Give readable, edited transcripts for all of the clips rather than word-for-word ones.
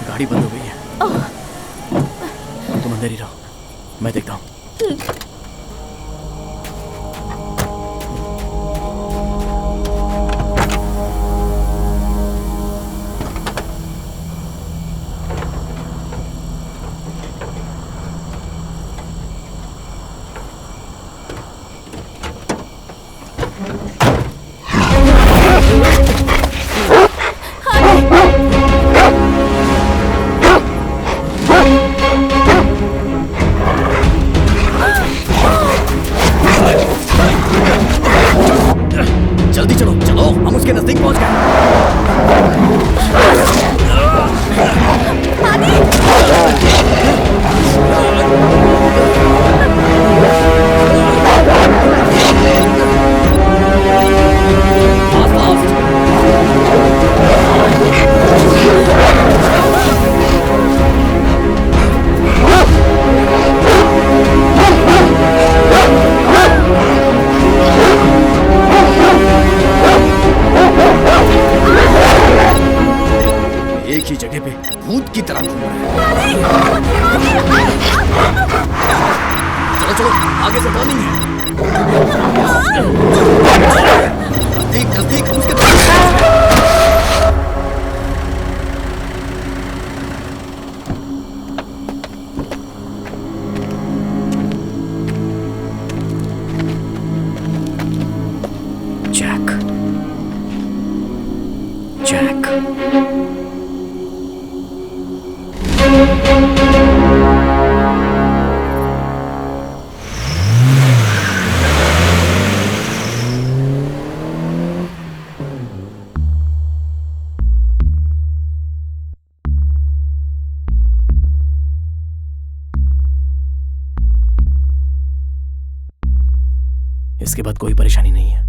गाड़ी बंद हो गई है। तुम अंदर ही रहो, मैं देखता हूँ। जल्दी चलो चलो, हम उसके नजदीक पहुंच गए। एक ही जगह पे भूत की तरह घूम रहे हैं। चलो चलो, आगे से टर्निंग है। नजदीक नजदीक, उसके जैक जैक इसके बाद कोई परेशानी नहीं है।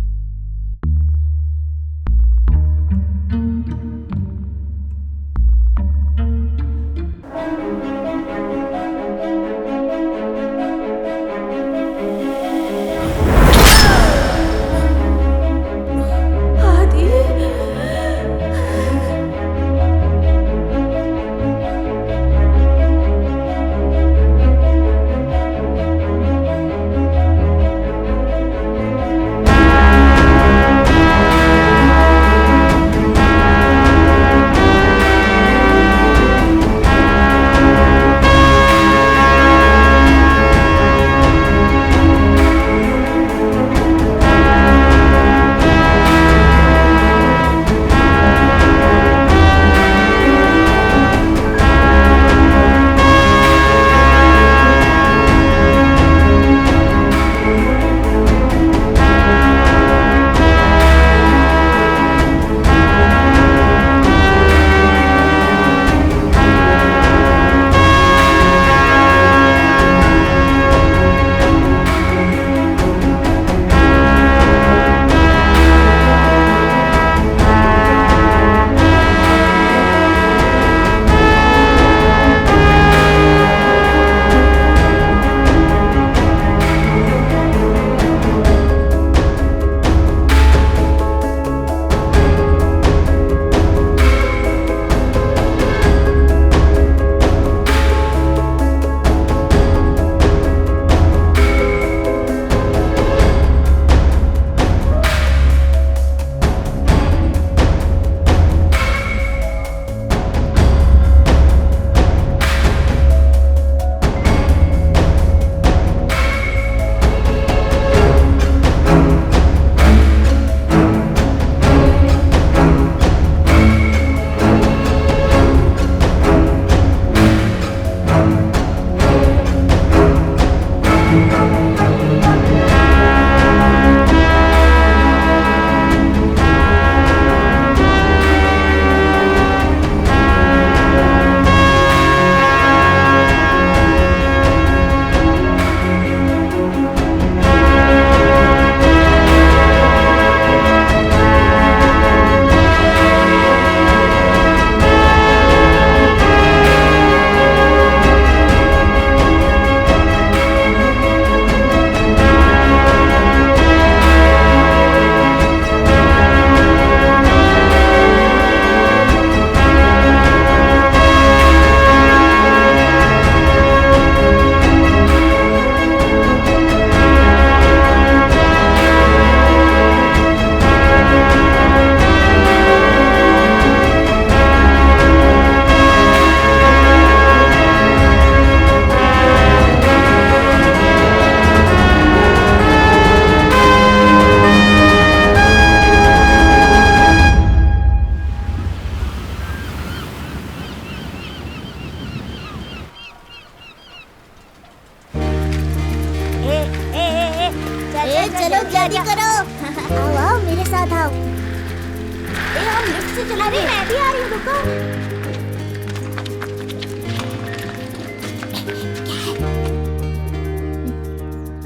हम लिफ्ट से चला रहे हैं। मैं भी आ रही हूँ, रुको।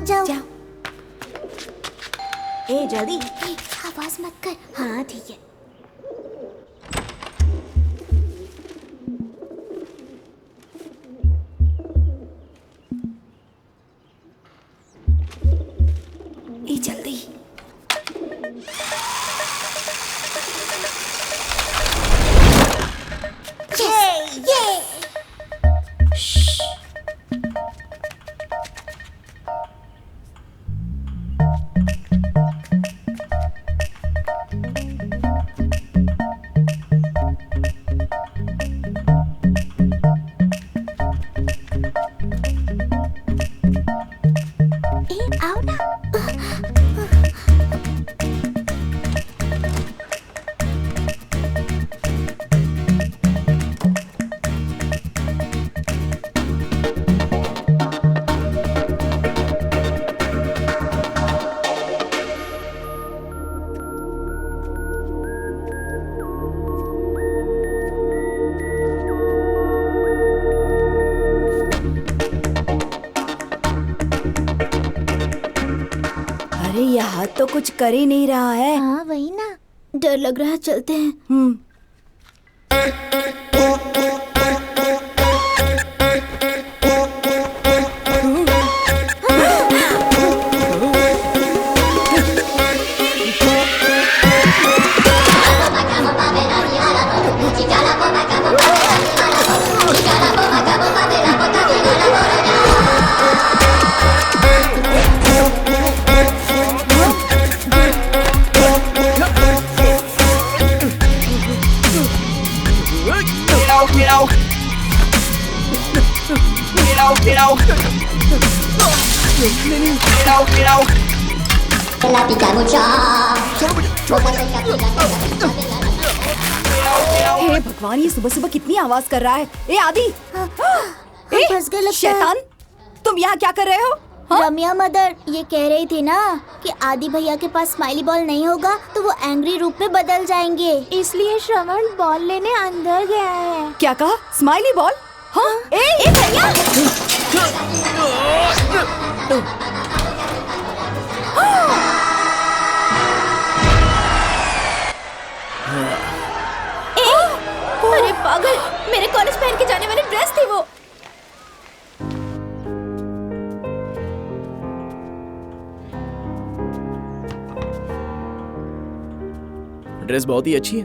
जाओ जाओ। ए जल्दी, आवाज मत कर। हाँ ठीक है। ए जल्दी। ये आओ ना। अरे यह हाथ तो कुछ कर ही नहीं रहा है। हाँ वही ना, डर लग रहा है, चलते हैं। हे भगवान, ये सुबह सुबह कितनी आवाज कर रहा है। ए आदि, ए फंस गए लगता है। शैतान, तुम यहाँ क्या कर रहे हो? हाँ? रम्या मदर ये कह रही थी ना कि आदि भैया के पास स्माइली बॉल नहीं होगा तो वो एंग्री रूप में बदल जाएंगे, इसलिए श्रवण बॉल लेने अंदर गया है। क्या कहा? Smiley ball? हाँ? ए भैया, अरे पागल, मेरे कॉलेज पहन के जाने वाली ड्रेस थी वो। ड्रेस बहुत ही अच्छी है।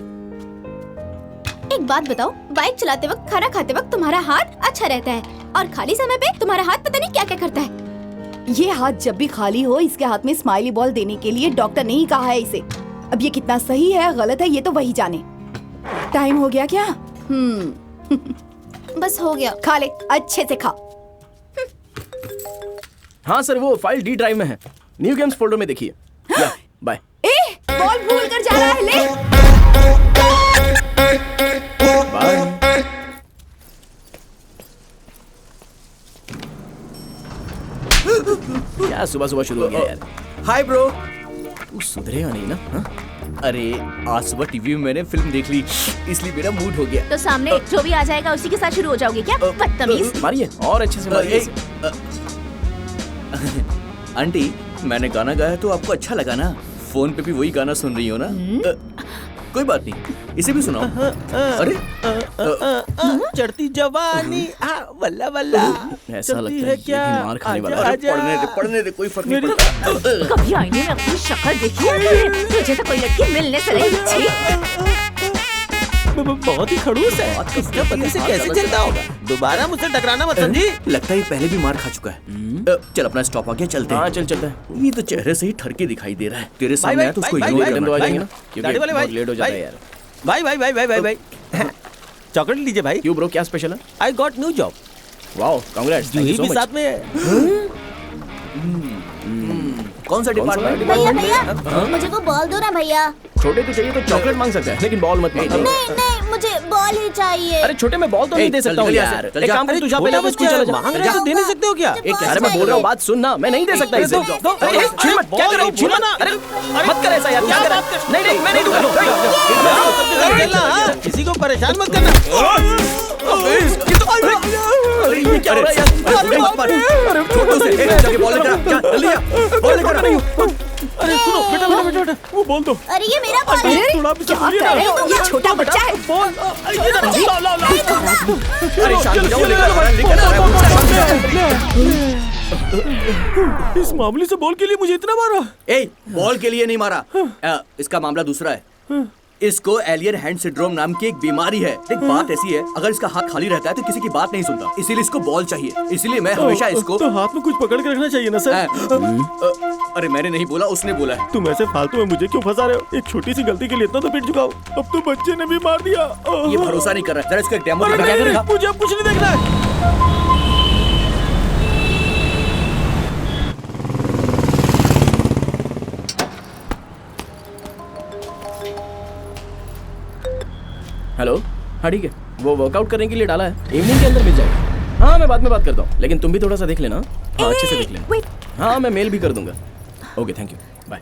एक बात बताओ, बाइक चलाते वक्त, खाना खाते वक्त तुम्हारा हाथ अच्छा रहता है और खाली समय पे तुम्हारा हाथ पता नहीं क्या क्या करता है। ये हाथ जब भी खाली हो, इसके हाथ में स्माइली बॉल देने के लिए डॉक्टर ने ही कहा है इसे। अब ये कितना सही है गलत है ये तो वही जाने। टाइम हो गया क्या? बस हो गया। खा ले, अच्छे से खा। हाँ सर, वो फाइल डी ड्राइव में है। न्यू गेम्स फोल्डर में देखिए। बाय। ए, बॉल भूल कर जा रहा है, ले। बाय। क्या सुबह सुबह शुरू हो गया यार। Hi bro. तू सुधरेगा नहीं ना? हाँ? अरे आज सुबह टीवी में मैंने फिल्म देख ली, इसलिए मेरा मूड हो गया। तो सामने जो भी आ जाएगा उसी के साथ शुरू हो जाओगे क्या? बदतमीज। मारिए और अच्छे से मारिए। आंटी, मैंने गाना गाया तो आपको अच्छा लगा ना? फोन पे भी वही गाना सुन रही हो ना? कोई बात नहीं, इसे भी सुनाओ। अरे चढ़ती जवानी वल्ला वल्ला ऐसा लगता है क्या? ये भी मार खाने वाला है। अरे पढ़ने दे, कोई फर्क नहीं पड़ता। कभी आईने में अपनी शक्ल देखी है? तुझे तो कोई लड़की मिलने से नहीं अच्छी। बहुत ही खड़ूस है। इसका पति से कैसे चलता होगा? दोबारा मुझसे टकराना मत समझी। लगता है पहले भी मार खा चुका है। चल अपना स्टॉप आ गया, चलते हैं। हाँ चल चलता है। ये तो चेहरे से ही ठरके दिखाई दे रहा है। तेरे सामने है तो उसको भाई, इग्नोर भाई, मैडम तो आ करना। जाएंगे ना, दाढ़ी वाले क्योंकि भाई, बहुत लेट हो जाता है भाई। यार। भाई भाई भाई भाई भाई भाई चॉकलेट लीजिए भाई। क्यों ब्रो, क्या स्पेशल है? I got new job. Wow, congrats, thank Juhi you so भी मच। साथ में है। कौन सा डिपार्टमेंट? भैया भैया, मुझे वो बॉल दो ना भैया। छोटे को चाहिए तो चॉकलेट मांग सकता है, लेकिन बॉल मत मांग। नहीं नहीं, मुझे बॉल ही चाहिए। अरे छोटे में बॉल तो नहीं दे सकता हूँ यार। एक काम कर, तू जा, पहले छोटा स्कूल चला जा। मांग रहे हो तो दे नहीं सकते हो क्या? अरे मैं बोल रहा हूँ, बात सुन ना, मैं नहीं दे सकता इसे। दो, अरे छीन मत, क्या कर रहे हो? छीन मत। अरे मत कर ऐसा यार, क्या कर रहे हो? नहीं नहीं, मैं नहीं दूंगा। चलना, हाँ? किसी को परेशान मत करना। अरे ये क्या हो रहा है यार? अरे मत मार। छोटू से जाके बॉल लेकर आ, जा जल्दी आ, बॉल लेकर आ। अरे सुनो बेटा, वो बॉल दो। अरे ये मेरा बॉल है। थोड़ा क्या कर रहे हो? ये छोटा बच्चा है। बॉल अरे शांत हो जाओ, लेकर आ रहा है। इस मामूली से बॉल के लिए मुझे इतना मारा। ए, बॉल के लिए नहीं मारा, इसका मामला दूसरा है। इसको एलियन हैंड सिंड्रोम नाम की एक बीमारी है। देख बात ऐसी है, अगर इसका हाथ खाली रहता है तो किसी की बात नहीं सुनता, इसीलिए इसको बॉल चाहिए। इसीलिए मैं हमेशा इसको तो हाथ में कुछ पकड़ के रखना चाहिए ना सर। अरे मैंने नहीं बोला, उसने बोला है। तुम ऐसे फालतू में मुझे क्यों फंसा रहे हो? एक छोटी सी गलती के लिए इतना तो पिट चुका हूँ, अब तो बच्चे ने भी मार दिया। ये भरोसा नहीं कर रहा है, जरा इसका डेमो अरे दिखा, क्या नहीं, करेगा? मुझे अब कुछ नहीं देखना है। हेलो, हाँ ठीक है, वो वर्कआउट करने के लिए डाला है, इवनिंग के अंदर मिल जाएगा। हाँ मैं बाद में बात करता हूँ, लेकिन तुम भी थोड़ा सा देख लेना। हाँ अच्छे से देख लेना। हाँ मैं मेल भी कर दूंगा। Okay thank you, bye.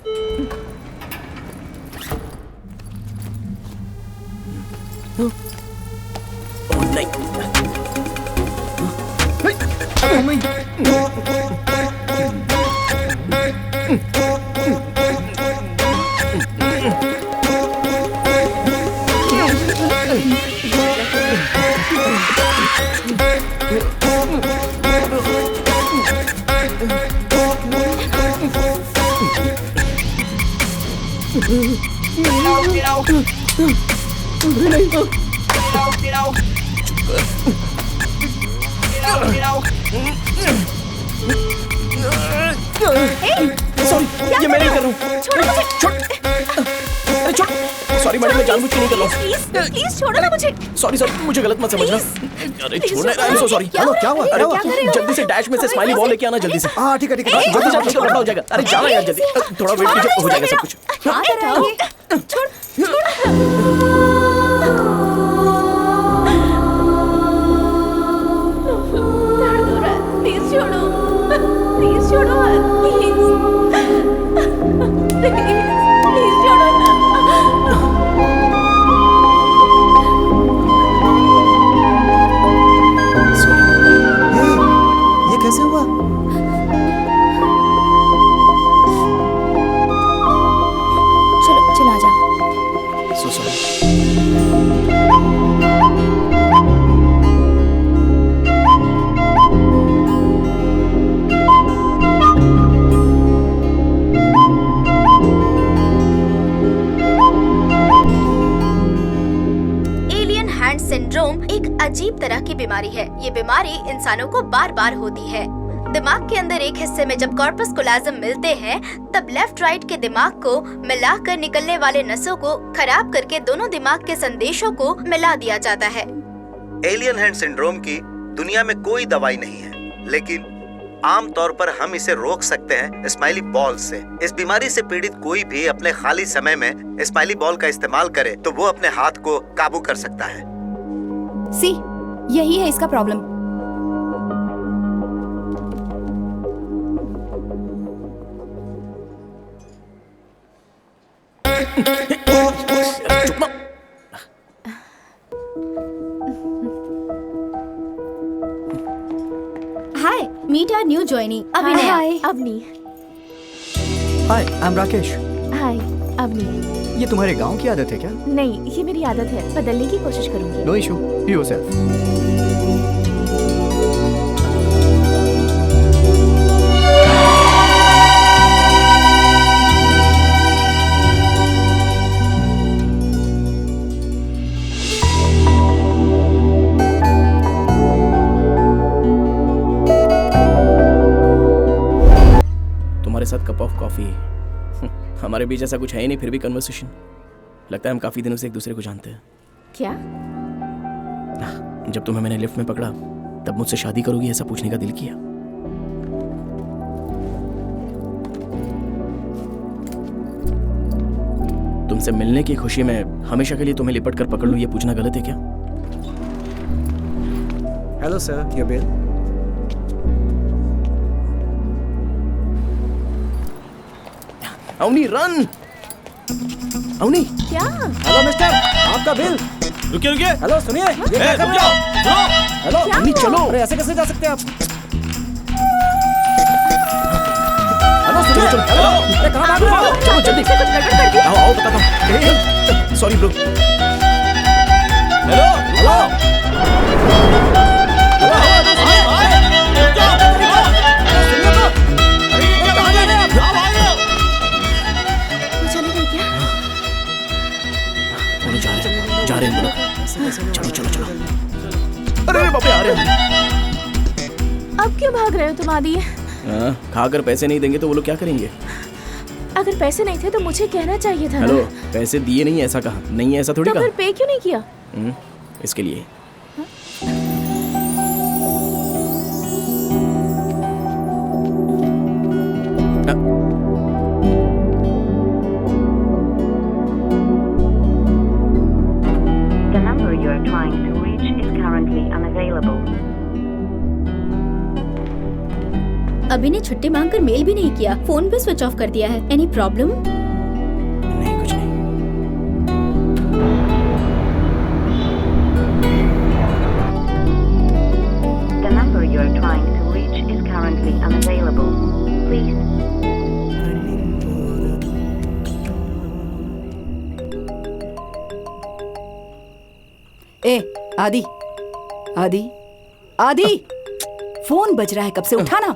Sorry, ये मैं नहीं कर रहा हूँ। छोड़ो मुझे। अरे छोड़। सॉरी मैडम, मैं जानबूझ के नहीं कर रहा हूँ। प्लीज छोड़ो ना मुझे। सॉरी सॉरी, मुझे गलत मत समझना। अरे छोड़ना, आई एम सो सॉरी। क्या हुआ? अरे क्या कर रहे हो? जल्दी से डैश में से स्माइली बॉल लेके आना जल्दी से। हाँ ठीक है ठीक है, जल्दी से, कुछ गड़बड़ हो जाएगा। अरे जाओ यार जल्दी, थोड़ा वेट कीजिए, हो जाएगा सब कुछ। हाँ बताइए। छोड़। दर्द हो रहा है, प्लीज छोड़ो। प्लीज छोड़ो, प्लीज। प्लीज छोड़ो ना। ये कैसे हुआ? चलो चलो आ जाओ। So sorry. Alien hand syndrome एक अजीब तरह की बीमारी है। ये बीमारी इंसानों को बार बार होती है। दिमाग के अंदर एक हिस्से में जब कॉर्पस कोलाजम मिलते हैं, तब लेफ्ट राइट के दिमाग को मिलाकर निकलने वाले नसों को खराब करके दोनों दिमाग के संदेशों को मिला दिया जाता है। एलियन हैंड सिंड्रोम की दुनिया में कोई दवाई नहीं है, लेकिन आम तौर पर हम इसे रोक सकते हैं स्माइली बॉल से। इस बीमारी से पीड़ित कोई भी अपने खाली समय में स्माइली बॉल का इस्तेमाल करे तो वो अपने हाथ को काबू कर सकता है। सी, यही है इसका problem. Hi, meet our new joining Abhinay. Avni. Hi, I am Rakesh. Hi Avni. ये तुम्हारे गांव की आदत है क्या? नहीं, ये मेरी आदत है, बदलने की कोशिश करूंगी। No issue, be yourself. तुम्हारे साथ कप ऑफ कॉफी। हमारे बीच ऐसा कुछ है ही नहीं, फिर भी कन्वर्सेशन। लगता है हम काफी दिनों से एक दूसरे को जानते हैं। क्या? जब तुम्हें मैंने लिफ्ट में पकड़ा तब मुझसे शादी करोगी ऐसा पूछने का दिल किया। तुमसे मिलने की खुशी में हमेशा के लिए तुम्हें लिपट कर पकड़ लूं, ये पूछना गलत है क्या? Hello sir, your bill. Avni run. Avni. क्या? Hello mister. आपका बिल। रुकिए रुकिए, हेलो सुनिए, ये क्या कर रुक रहे जाओ, हो? सुनो। हेलो अम्मी चलो, अरे ऐसे कैसे जा सकते हैं आप? हेलो सुनिए, हेलो, अरे कहाँ भाग रहे हो? चलो जल्दी, आओ आओ बताता हूँ। Sorry bro. हेलो हेलो जा रहे हैं लोग। चलो चलो चलो। अरे बाप रे, आ रहे हैं। अब क्यों भाग रहे हो तुम आदि? खाकर पैसे नहीं देंगे तो वो लोग क्या करेंगे? अगर पैसे नहीं थे तो मुझे कहना चाहिए था ना। हेलो, पैसे दिए नहीं ऐसा कहा, नहीं है ऐसा थोड़ी तो फिर कहा। पे क्यों नहीं किया? इसके लिए The number you are trying to reach is currently unavailable. अभी ने छुट्टी मांगकर मेल भी नहीं किया, फोन भी स्विच ऑफ कर दिया है। Any problem? नहीं, कुछ नहीं। The number you are trying to reach is currently unavailable. Please. ए आदि, आदि, आदि, फोन बज रहा है, कब से उठाना।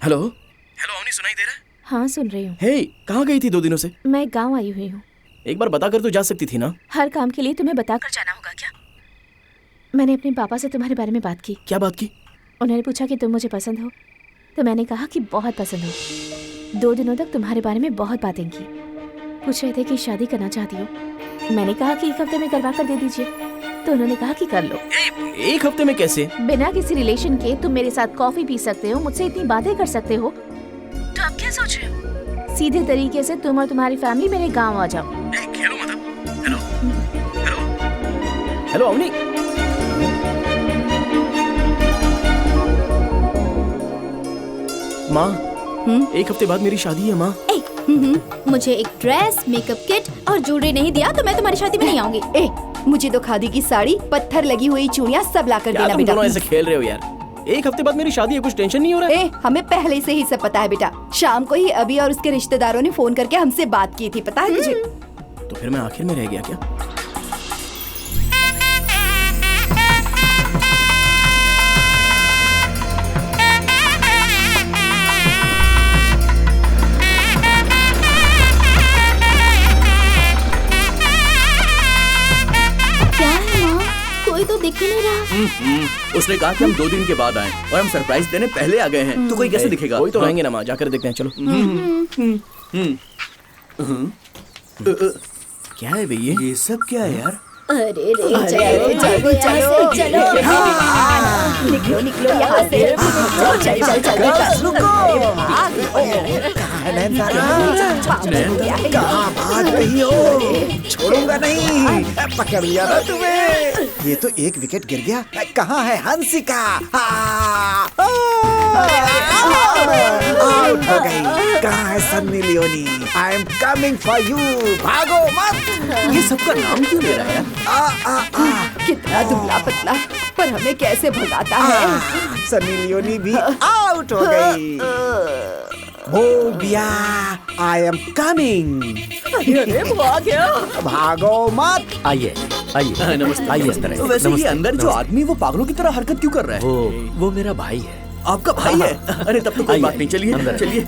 हेलो हेलो, अवनी सुनाई दे रहा है? हाँ सुन रही हूँ। हे, कहाँ गई थी 2 दिनों से? मैं गांव आई हुई हूँ। एक बार बता कर तो जा सकती थी ना। हर काम के लिए तुम्हें बताकर जाना होगा क्या? मैंने अपने पापा से तुम्हारे बारे में बात की। क्या बात की? उन्होंने पूछा कि तुम मुझे पसंद हो, तो मैंने कहा कि बहुत पसंद हो। 2 दिनों तक तुम्हारे बारे में बहुत बातें की। पूछ रहे थे कि शादी करना चाहती हो। मैंने कहा कि 1 हफ्ते में करवा कर दे दीजिए, तो उन्होंने कहा कि कर लो। 1 हफ्ते में कैसे? बिना किसी रिलेशन के तुम मेरे साथ कॉफी पी सकते हो, मुझसे इतनी बातें कर सकते हो, तो आप क्या सोच रहे हो? सीधे तरीके से तुम और तुम्हारी फैमिली मेरे गांव आ जाओ। खेलो मतलब। Hello hello hello Avni. माँ, 1 हफ्ते बाद मेरी शादी है माँ। मुझे एक ड्रेस, मेकअप किट और ज्वेलरी नहीं दिया तो मैं तुम्हारी शादी में नहीं आऊंगी। ए, मुझे तो खादी की साड़ी, पत्थर लगी हुई चूड़ियां सब ला कर क्या देना तुम बेटा। दोनों ऐसे खेल रहे हो यार? 1 हफ्ते बाद मेरी शादी है, कुछ टेंशन नहीं हो रहा है? ए, हमें पहले से ही सब पता है बेटा। शाम को ही अभी और उसके रिश्तेदारों ने फोन करके हमसे बात की थी, पता है तुझे? तो फिर मैं आखिर में रह गया क्या? क्या है माँ? कोई तो दिख ही नहीं रहा। उसने कहा कि हम 2 दिन के बाद आए और हम सरप्राइज देने पहले आ गए हैं, तो कोई कैसे दिखेगा? कोई तो रहेंगे ना माँ, जाकर देखते हैं चलो। क्या है भैया? ये सब क्या है यार? अरे रे, चलो चलो चलो। निकलो निकलो यहाँ से। चल चल चल कहाँ भाग रही हो? छोड़ूंगा नहीं, पकड़ लिया ना तुम्हें। ये तो 1 विकेट गिर गया। कहाँ है हंसिका? आउट हो गई। कहाँ है Sunny Leone? I am coming for you. भागो मत। ये सबका नाम क्यों ले रहा है यार? कितना दुबला पतला, पर हमें कैसे भगाता है। सन्नी लियोनी भी आउट हो गई। बोबिया, आई एम कमिंग। भागो मत। आइए आइए नमस्ते। आइए इस तरह। वैसे ये अंदर जो आदमी वो पागलों की तरह हरकत क्यों कर रहा है? वो मेरा भाई है। आपका भाई है? अरे तब तो कोई बात नहीं, चलिए चलिए।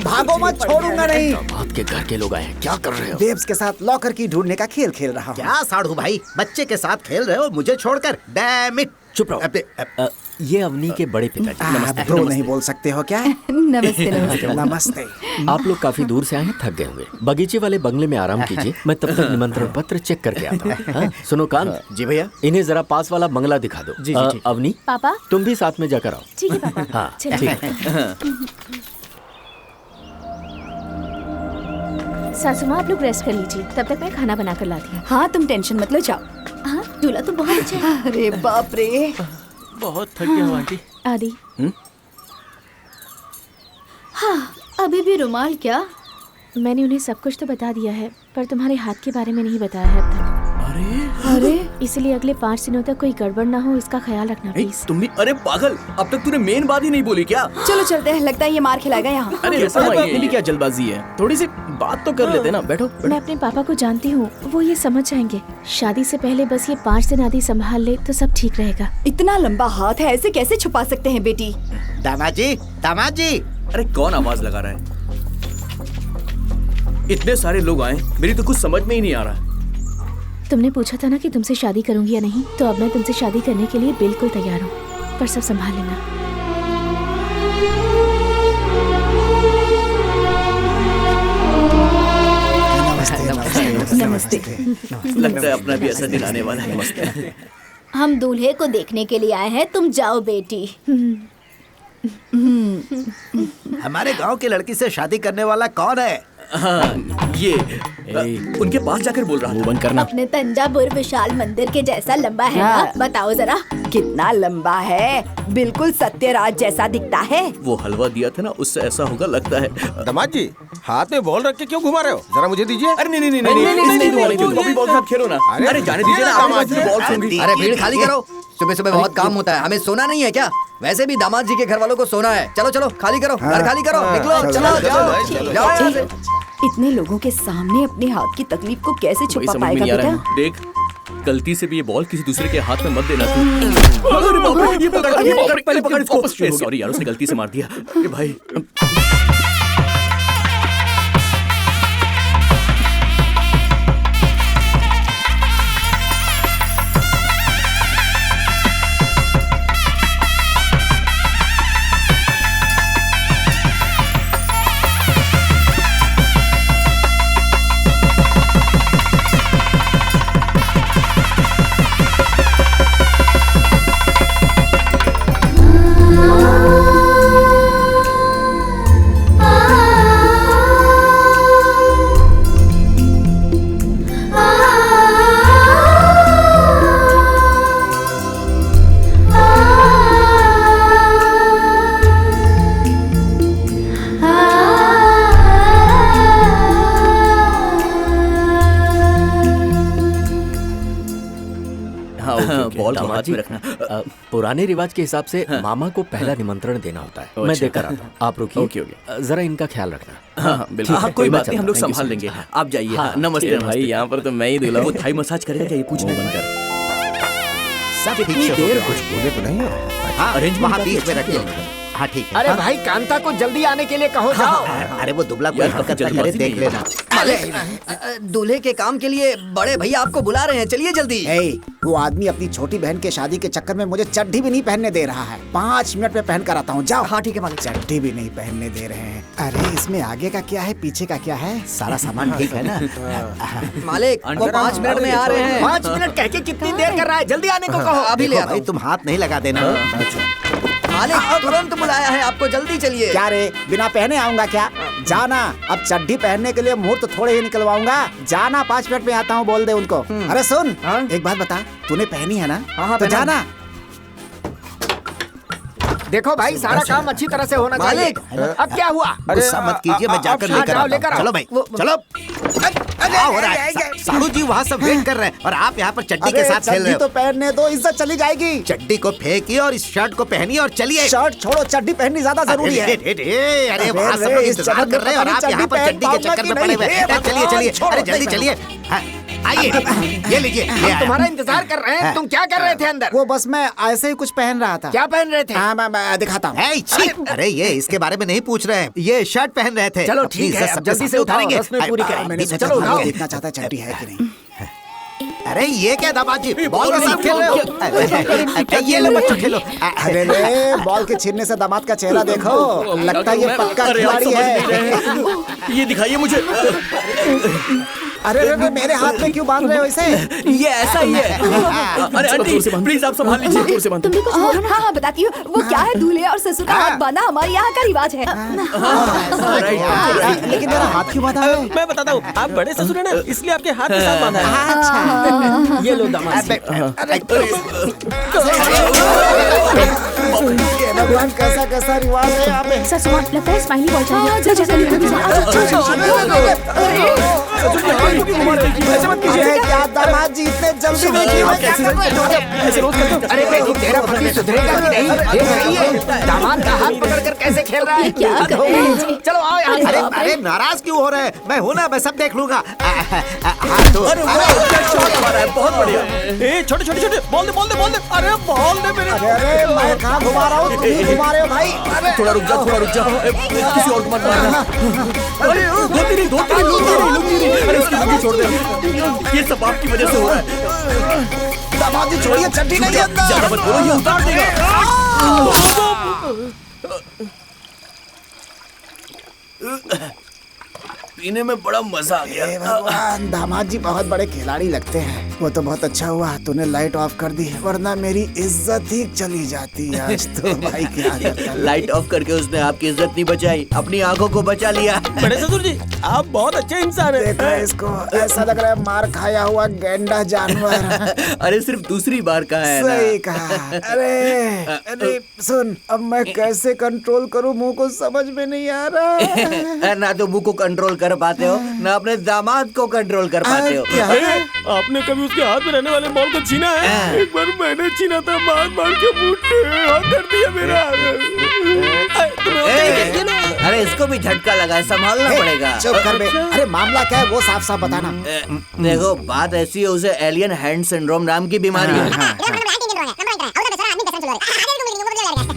भागो मत, छोड़ूंगा नहीं। आपके घर के लोग आए हैं, क्या कर रहे हो? बेब्स के साथ लॉकर की ढूंढने का खेल खेल रहा हूँ। क्या साढ़ू भाई, बच्चे के साथ खेल रहे हो मुझे छोड़कर? Damn it. चुप रहो। ये अवनी के बड़े पिताजी। ब्रो नहीं बोल सकते हो क्या? नमस्ते नमस्ते। नमस्ते। आप लोग काफी दूर से आए हैं, थक गए होंगे। बगीचे वाले बंगले में आराम कीजिए, मैं तब तक निमंत्रण पत्र चेक करके आता हूँ। हाँ? सुनो कांत जी भैया। इन्हें जरा पास वाला बंगला दिखा दो। जी, ठीक। अवनी पापा तुम भी साथ में जाकर आओ। ठीक है पापा। हाँ चलिए। ठीक है। सासू माँ आप लोग रेस्ट कर लीजिए, तब तक मैं खाना बना कर लाती हूँ। हाँ तुम टेंशन मत लो, जाओ। हाँ, दूल्हा तो बहुत अच्छा है। अरे बाप रे। बहुत थक गया हूँ आंटी। आदि हाँ, अभी भी रुमाल क्या? मैंने उन्हें सब कुछ तो बता दिया है, पर तुम्हारे हाथ के बारे में नहीं बताया है अब तक। अरे इसलिए अगले 5 दिनों तक कोई गड़बड़ ना हो, इसका ख्याल रखना प्लीज। तुम भी, अरे पागल, अब तक तूने मेन बात ही नहीं बोली क्या? चलो चलते हैं, लगता है ये मार खिलाएगा यहाँ। अरे इतनी भी क्या जल्दबाजी है, थोड़ी सी बात तो कर लेते ना। बैठो मैं अपने पापा को जानती हूँ, वो ये समझ जाएंगे। शादी से पहले बस ये 5 दिन आदि संभाल ले तो सब ठीक रहेगा। इतना लंबा हाथ है, ऐसे कैसे छुपा सकते हैं बेटी? दामाद जी, दामाद जी। अरे कौन आवाज लगा रहा है? इतने सारे लोग आए, मेरी तो कुछ समझ में ही नहीं आ रहा। तुमने पूछा था ना कि तुमसे शादी करूंगी या नहीं, तो अब मैं तुमसे शादी करने के लिए बिल्कुल तैयार हूँ, पर सब संभाल लेना। नमस्ते। लगता है अपना भी ऐसा दिन आने वाला है। नमस्ते। हम दूल्हे को देखने के लिए आए हैं, तुम जाओ बेटी। हमारे गांव की लड़की से शादी करने वाला कौन है? हाँ, ये उनके पास जाकर बोल रहा था। बंद करना। अपने तंजावुर विशाल मंदिर के जैसा लंबा है ना? बताओ जरा। कितना लंबा है, बिल्कुल सत्यराज जैसा दिखता है। वो हलवा दिया था ना, उससे ऐसा होगा लगता है। दामाद जी, हाथ में बॉल रख के क्यों घुमा रहे हो? जरा मुझे दीजिए। अरे नहीं नहीं नहीं, बॉल साथ खेलो ना। अरे जाने दीजिए ना, दामाद जी बॉल होंगी। अरे भीड़ खाली करो, सुबह सुबह बहुत काम होता है। हमें सोना नहीं है क्या? वैसे भी दामाद जी के घर वालों को सोना है। चलो चलो खाली करो, घर खाली करो, निकलो, चलो जाओ यहाँ से। इतने लोगों के सामने अपने हाथ की तकलीफ को कैसे छुपा पाएगा बेटा? देख, गलती से भी ये बॉल किसी दूसरे के हाथ में मत देना तू। अरे बाप रे, ये पकड़, पहले पकड़ इसको। सॉरी यार, उसने गलती से मार दिया। अरे भाई बॉल को हाथ में रखना। पुराने रिवाज के हिसाब से मामा को पहला निमंत्रण देना होता है। मैं देकर आता हूँ, आप रुकिए, जरा इनका ख्याल रखना। हाँ बिल्कुल, कोई बात नहीं, हम लोग संभाल लेंगे। आप जाइए। नमस्ते भाई, यहाँ पर तो मैं ही दूल्हा हूँ। वो थाई मसाज करेगा क्या? ये पूछना बनकर सब कितनी देर कुछ बोले तो नहीं हो? हाँ, वहाँ बीच में रखिए। हाँ ठीक है। अरे भाई, कांता को जल्दी आने के लिए कहो, जाओ। अरे वो दुबला कोई हरकत ना करे, देख लेना। दूल्हे के काम के लिए बड़े भैया आपको बुला रहे हैं, चलिए जल्दी। वो आदमी अपनी छोटी बहन के शादी के चक्कर में मुझे चड्ढी भी नहीं पहनने दे रहा है। 5 मिनट में पहन कर आता हूँ, जाओ। हाँ ठीक है मालिक। चड्ढी भी नहीं पहनने दे रहे हैं। अरे इसमें आगे का क्या है, पीछे का क्या है? सारा सामान ठीक है ना? मालिक, वो 5 मिनट में आ रहे हैं। 5 मिनट कह के कितनी देर कर रहा है? जल्दी आने को कहो। अभी ले आता हूँ। तुम हाथ नहीं लगा देना। मालिक, तुरंत बुलाया है आपको, जल्दी चलिए। क्या रे, बिना पहने आऊंगा क्या? जाना, अब चड्ढी पहनने के लिए मुहूर्त थोड़े ही निकलवाऊंगा। जाना, 5 मिनट में आता हूँ, बोल दे उनको। अरे सुन, एक बात बता, तूने पहनी है ना? तो जाना। देखो भाई, सारा काम अच्छी तरह से होना चाहिए। अब क्या हुआ? गुस्सा मत कीजिए, मैं जाकर लेकर आता हूं। चलो भाई, चलो। हो रहा है सारू जी, वहाँ सब वेट कर रहे हैं और आप यहाँ पर चड्डी के साथ खेल रहे हो। तो पहनने दो, इज्जत चली जाएगी। चड्डी को फेंकिए और इस शर्ट को पहनिए और चलिए। शर्ट छोड़ो, चड्डी पहननी ज्यादा जरूरी है। अरे वहाँ सब लोग इंतजार कर रहे हैं और आप यहाँ पर चड्डी के चक्कर में पड़े हुए हैं। चलिए चलिए, अरे जल्दी चलिए, आइए, ये लीजिए। तुम्हारा इंतजार कर रहे हैं। तुम क्या कर रहे थे अंदर? वो बस मैं ऐसे ही कुछ पहन रहा था। क्या पहन रहे थे? हाँ, मैं दिखाता हूँ। अरे ये इसके बारे में नहीं पूछ रहे हैं, ये शर्ट पहन रहे थे। चलो ठीक है, अब जल्दी से उतारेंगे, रस्में पूरी करेंगे। चलो उठाओ। देखना चाहता चड्डी है कि नहीं। अरे ये क्या दामाद जी, बॉल के साथ खेल रहे हो? ये लो बच्चों, खेलो। अरे रे, बॉल के छीनने से दामाद का चेहरा देखो, लगता है ये पक्का खिलाड़ी है। ये दिखाइए मुझे। अरे अरे मेरे हाथ में क्यों बांध रहे हो इसे? ये ऐसा ही है। अरे आंटी प्लीज आप संभाल लीजिए। तुमने कुछ हाँ हाँ बताती हूँ। वो क्या है, दूल्हे और ससुर का हाथ बांधना हमारे यहाँ का रिवाज है। लेकिन मेरा हाथ क्यों बांधा है? मैं बताता हूँ, आप बड़े ससुर हैं ना, इसलिए आपके हाथ के साथ बांधा है। ये लो दामाद जी। भगवान कैसा कैसा रिवाज है यहाँ पे। सच में लगता है स्माइली बॉल चाहिए। क्या दामाद जी इतने जल्दी अरे बेटी तेरा पति सुधरेगा कि नहीं? देख रही है दामाद का हाथ पकड़कर कैसे खेल रहा है। क्या कर रहे हैं जी? चलो आओ यहाँ। अरे अरे नाराज क्यों हो रहे हैं? मैं हूँ ना, मैं सब देख लूंगा। बहुत बढ़िया। ए छोटे छोटे छोटे बॉल दे बॉल दे बॉल दे। अरे बॉल दे मेरे। अरे मैं कहाँ घुमा रहा हूँ, तुम ही घुमा रहे हो भाई। थोड़ा रुक जाओ, थोड़ा रुक जाओ। किसी और को मत मारना। अरे दो तीन अरे उसकी लुंगी छोड़ दे। ये सब आपकी वजह से हो रहा है। दामाद जी छोड़िए, चड्डी नहीं है अंदर। ज्यादा मत बोलो, ये उतार देगा। पीने में बड़ा मजा आ गया। भगवान, दामाद जी बहुत बड़े खिलाड़ी लगते हैं। वो तो बहुत अच्छा हुआ तूने लाइट ऑफ कर दी, वरना मेरी इज्जत ही चली जाती आज तो। भाई क्या करता। लाइट ऑफ करके उसने आपकी इज्जत नहीं बचाई, अपनी आंखों को बचा लिया। बड़े ससुर जी आप बहुत अच्छे इंसान हैं। देखो इसको, ऐसा लग रहा है मार खाया हुआ गेंडा जानवर। अरे सिर्फ दूसरी बार कहा है ना। सही कहा। अरे सुन, अब मैं कैसे कंट्रोल करूं, मुंह को समझ में नहीं आ रहा। ना तो मुंह को कंट्रोल कर पाते हो, ना अपने दामाद को कंट्रोल कर पाते हो। आपने कभी उसके हाथ में रहने वाले बॉल को छीना है? एक बार मैंने छीना था, मार मार के हाथ कर दिया मेरा। अरे इसको भी झटका लगा है, संभालना पड़ेगा। चुप कर बे। अरे मामला क्या है वो साफ साफ बताना। देखो बात ऐसी है, उसे एलियन हैंड सिंड्रोम नाम की बीमारी है।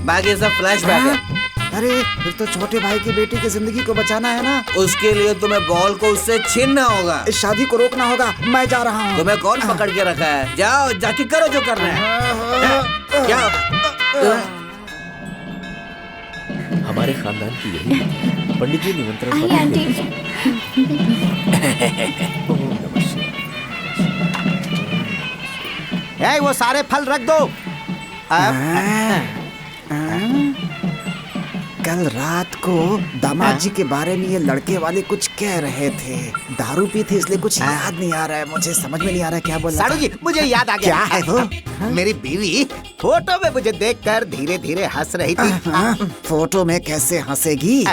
बाकी सब फ्लैशबैक है। अरे फिर तो छोटे भाई की बेटी की जिंदगी को बचाना है ना। उसके लिए तुम्हें बॉल को उससे छीनना होगा। इस शादी को रोकना होगा। मैं जा रहा हूँ। तुम्हें कौन पकड़ के रखा है? जाओ जाके करो जो करना है। क्या हमारे खानदान की यही पंडित जी निमंत्रण आइए आंटी। वो सारे फल रख दो। कल रात को दामाद जी के बारे में ये लड़के वाले कुछ कह रहे थे। दारू पी थी इसलिए कुछ याद नहीं आ रहा है, मुझे समझ में नहीं आ रहा है क्या बोल रहा है। साड़ू जी मुझे याद आ गया। क्या है वो? मेरी बीवी फोटो में मुझे देखकर धीरे धीरे हंस रही थी। फोटो में कैसे हंसेगी?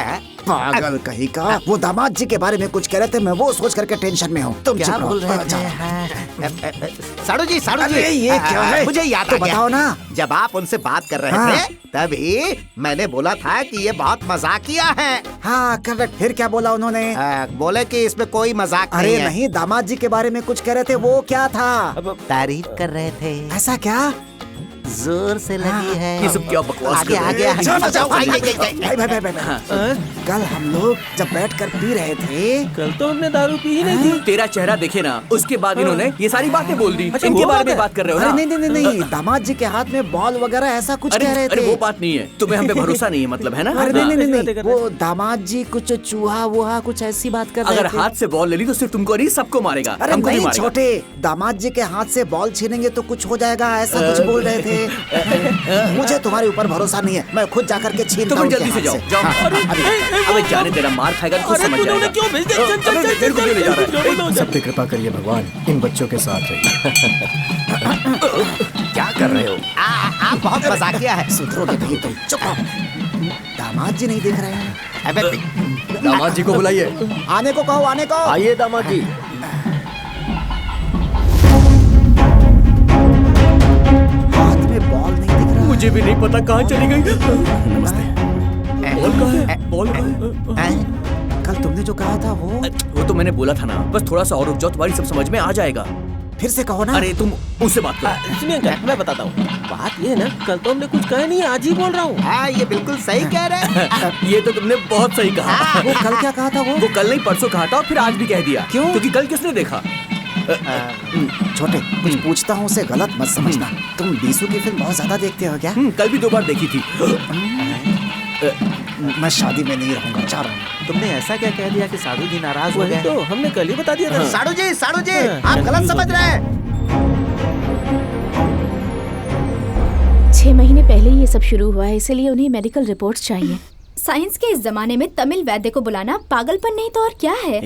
पागल कहीं का। वो दामाद जी के बारे में कुछ कह रहे थे, मैं वो सोच करके टेंशन में हूँ। तुम क्या बोल रहे थे? साड़ू जी ये क्या है? मुझे याद तो बताओ ना। जब आप उनसे बात कर रहे थे तभी मैंने बोला था कि ये बहुत मजाकिया है। हाँ करेक्ट। फिर क्या बोला उन्होंने? बोले कि इसमें कोई मजाक नहीं है। नहीं, दामाद जी के बारे में कुछ कह रहे थे, वो क्या था? तारीफ कर रहे थे। ऐसा क्या? जोर से लगी है। ये सब क्या बकवास कर रहे हैं? कल हम लोग जब बैठकर पी रहे थे, कल तो हमने दारू पी ही नहीं थी। तेरा चेहरा देखे ना, उसके बाद इन्होंने ये सारी बातें बोल दी। इनके बारे में बात कर रहे हो ना? नहीं, दामाद जी के हाथ में बॉल वगैरह ऐसा कुछ कह रहे थे। अरे वो बात नहीं है, तुम्हें हम पे भरोसा नहीं है मतलब, है ना? अरे नहीं, वो दामाद जी कुछ चूहा वूहा कुछ ऐसी बात कर रहे थे। अगर हाथ से बॉल ले ली तो सिर्फ तुमको नहीं सबको मारेगा। अरे नहीं छोटे, दामाद जी के हाथ से बॉल छीनेंगे तो कुछ हो जाएगा, ऐसा कुछ बोल रहे थे। मुझे तुम्हारे ऊपर भरोसा नहीं है, मैं खुद जाकर के छीनता हूँ। तो जल्दी से जाओ। अबे जाने तेरा मार खाएगा तो समझ जाएगा। क्यों भेज दिया? तेरे को क्यों ले जा रहा है? सब पे कृपा करिए भगवान, इन बच्चों के साथ रहिए। क्या कर रहे हो? आप बहुत मजाकिया है। सुधरोगे नहीं तुम। चुप रहो। दामाद जी नहीं देख रहे हैं। दामाद जी को बुलाइए। आने को कहो, आने को। आइए दामाद जी। बॉल नहीं दिख रहा। मुझे भी नहीं पता कहाँ चली गई। नमस्ते। बॉल कहाँ है? बॉल कल तुमने जो कहा था वो तो मैंने बोला था ना, बस थोड़ा सा और रुक जाओ, तुम्हारी सब समझ में आ जाएगा। फिर से कहो ना। अरे तुम उससे बात करो। सुनिए अंकल, मैं बताता हूँ। बात ये है ना, कल तो हमने कुछ कहा नहीं, आज ही बोल रहा हूँ। हाँ ये बिल्कुल सही कह रहे हैं। ये तो तुमने बहुत सही कहा। वो कल क्या कहा था? वो कल नहीं परसों कहा था और फिर आज भी कह दिया। क्यों? क्योंकि कल किसने देखा? छोटे कुछ पूछता हूँ, उसे गलत मत समझना। तुम बीसू की फिल्म बहुत ज्यादा देखते हो क्या? कल भी 2 बार देखी थी। मैं शादी में नहीं रहूंगा, जा रहा हूँ। तुमने ऐसा क्या कह दिया कि साधु जी नाराज हो वही गए? तो हमने कल ही बता दिया था। साधु जी आप गलत समझ रहे हैं। 6 महीने पहले ये सब शुरू हुआ है, इसलिए उन्हें मेडिकल रिपोर्ट्स चाहिए। साइंस के इस जमाने में तमिल वैद्य को बुलाना पागलपन नहीं तो और क्या है?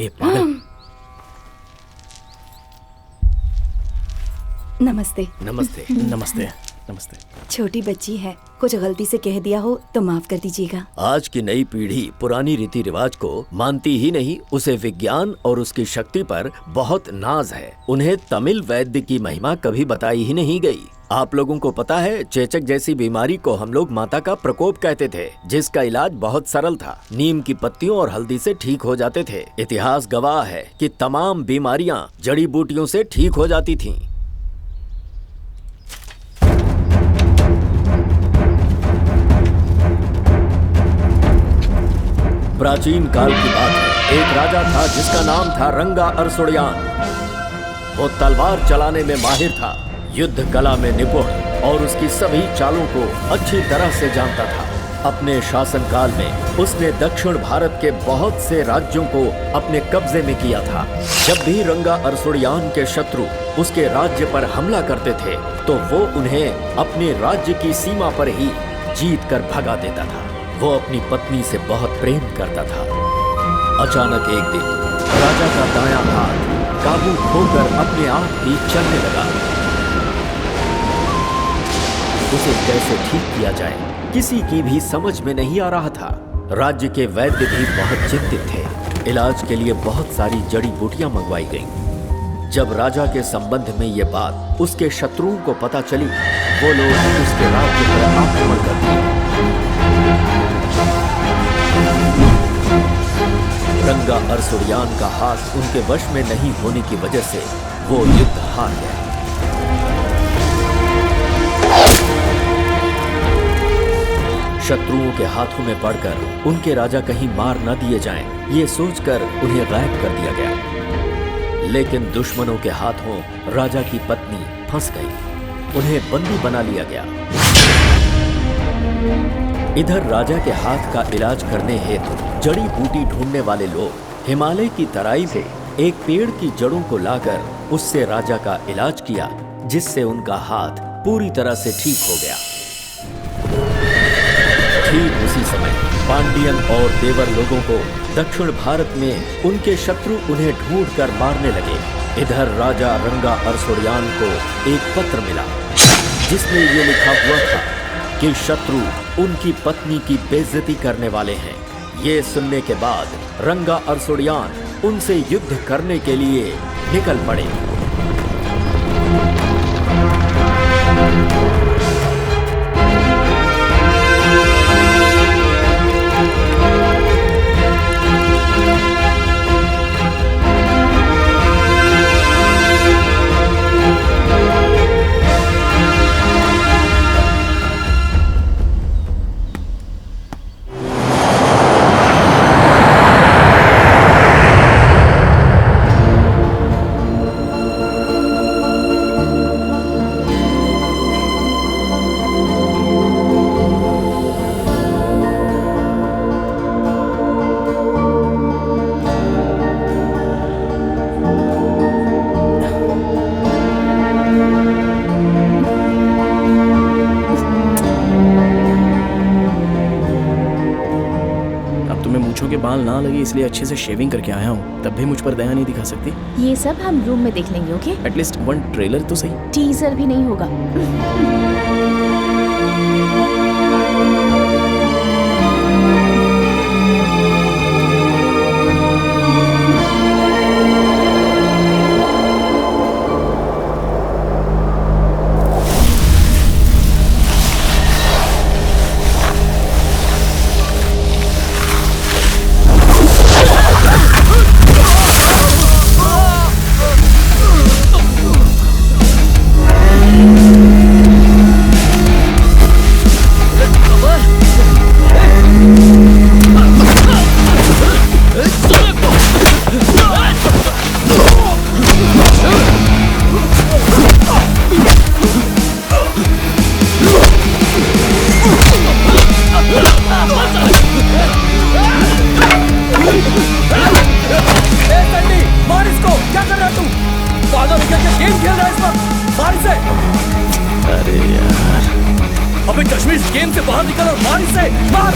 नमस्ते। नमस्ते। नमस्ते। नमस्ते। छोटी बच्ची है, कुछ गलती से कह दिया हो तो माफ कर दीजिएगा। आज की नई पीढ़ी पुरानी रीति रिवाज को मानती ही नहीं, उसे विज्ञान और उसकी शक्ति पर बहुत नाज है। उन्हें तमिल वैद्य की महिमा कभी बताई ही नहीं गई। आप लोगों को पता है, चेचक जैसी बीमारी को हम लोग माता का प्रकोप कहते थे, जिसका इलाज बहुत सरल था। नीम की पत्तियों और हल्दी से ठीक हो जाते थे। इतिहास गवाह है कि तमाम बीमारियां जड़ी बूटियों से ठीक हो जाती थीं। प्राचीन काल की बात है। एक राजा था जिसका नाम था रंगा अरसुड़ियान। वो तलवार चलाने में माहिर था, युद्ध कला में निपुण और उसकी सभी चालों को अच्छी तरह से जानता था। अपने शासनकाल में उसने दक्षिण भारत के बहुत से राज्यों को अपने कब्जे में किया था। जब भी रंगा अरसुड़ियान के शत्रु उसके राज्य पर हमला करते थे तो वो उन्हें अपने राज्य की सीमा पर ही जीत कर भगा देता था। वो अपनी पत्नी से बहुत प्रेम करता था। अचानक एक दिन राजा का दायां हाथ काबू खोकर अपने आप ही चलने लगा। उसे कैसे ठीक किया जाए किसी की भी समझ में नहीं आ रहा था। राज्य के वैद्य भी बहुत चिंतित थे। इलाज के लिए बहुत सारी जड़ी बूटियां मंगवाई गईं। जब राजा के संबंध में ये बात उसके शत्रुओं को पता चली, वो लोग उसके राज्य पर आक्रमण कर दिए। रंगा अरसुड़ियान का हाथ उनके वश में नहीं होने की वजह से वो युद्ध हार गया। शत्रुओं के हाथों में पड़कर उनके राजा कहीं मार न दिए जाएं, ये सोचकर उन्हें गायब कर दिया गया। लेकिन दुश्मनों के हाथों राजा की पत्नी फंस गई। उन्हें बंदी बना लिया गया। इधर राजा के हाथ का इलाज करने हेतु जड़ी बूटी ढूंढने वाले लोग हिमालय की तराई पे एक पेड़ की जड़ों को लाकर उससे राजा का इलाज किया, जिससे उनका हाथ पूरी तरह से ठीक हो गया। ठीक उसी समय पांडियन और देवर लोगों को दक्षिण भारत में उनके शत्रु उन्हें ढूंढकर मारने लगे। इधर राजा रंगा अरसुड़ियान को एक पत्र मिला जिसमें ये लिखा हुआ था कि शत्रु उनकी पत्नी की बेइज्जती करने वाले हैं। ये सुनने के बाद रंगा अरसुड़ियान उनसे युद्ध करने के लिए निकल पड़े। बाल ना लगे इसलिए अच्छे से शेविंग करके आया हूँ, तब भी मुझ पर दया नहीं दिखा सकती। ये सब हम रूम में देख लेंगे, ओके? एटलीस्ट वन ट्रेलर तो सही। टीजर भी नहीं होगा। पता नहीं क्या क्या गेम खेल रहा है इस वक्त। मार इसे। अरे यार, अबे कश्मीर, गेम से बाहर निकल और मार इसे, मार।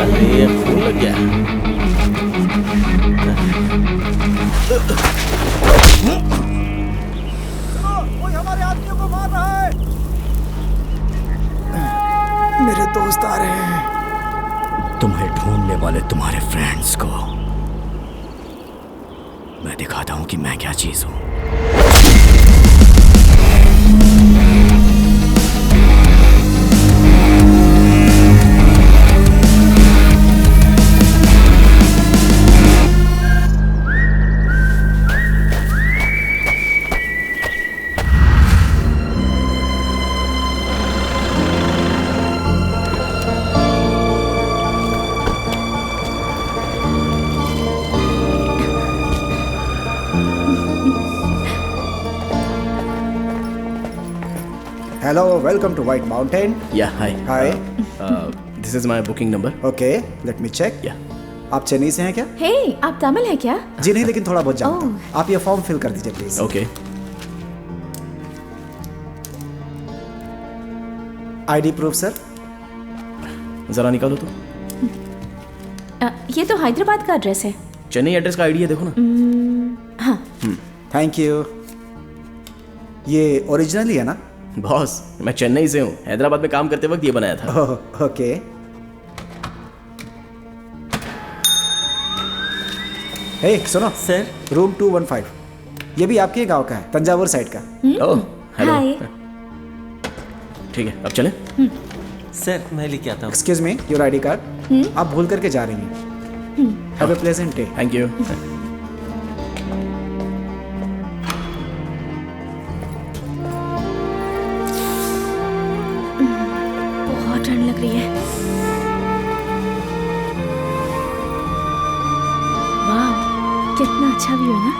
अरे ये खून लग गया। कोई हमारे आदमियों को मार रहा है। मेरे दोस्त आ रहे हैं। तुम्हें ढूंढने वाले तुम्हारे फ्रेंड्स को मैं दिखाता हूं कि मैं क्या चीज हूं। Hello, welcome to White Mountain. Yeah, hi. Hi. This is my booking number. Okay, let me check. Yeah. आप चेन्नई से हैं क्या? हे, आप तमिल है क्या? जी नहीं, लेकिन थोड़ा बहुत जानता हूँ। आप ये फॉर्म फिल कर दीजिए please. Okay. ID proof sir. जरा निकालो तो। ये तो हैदराबाद का एड्रेस है। चेन्नई एड्रेस का आईडी है, देखो ना। हाँ। Thank you. ये ओरिजिनली है ना? बॉस, मैं चेन्नई से हूँ। हैदराबाद में काम करते वक्त ये बनाया था। ओके। हे सुनो सर, रूम 215 ये भी आपके गांव का है, तंजावुर साइड का। ओह, हेलो। हाय। ठीक है, अब चलें। सर, मैं लेके आता हूँ। Excuse me, your ID card. आप भूल करके जा रही हैं। Have a pleasant day. Thank you. बहुत ठंड लग रही है। वाह, कितना अच्छा व्यू है ना।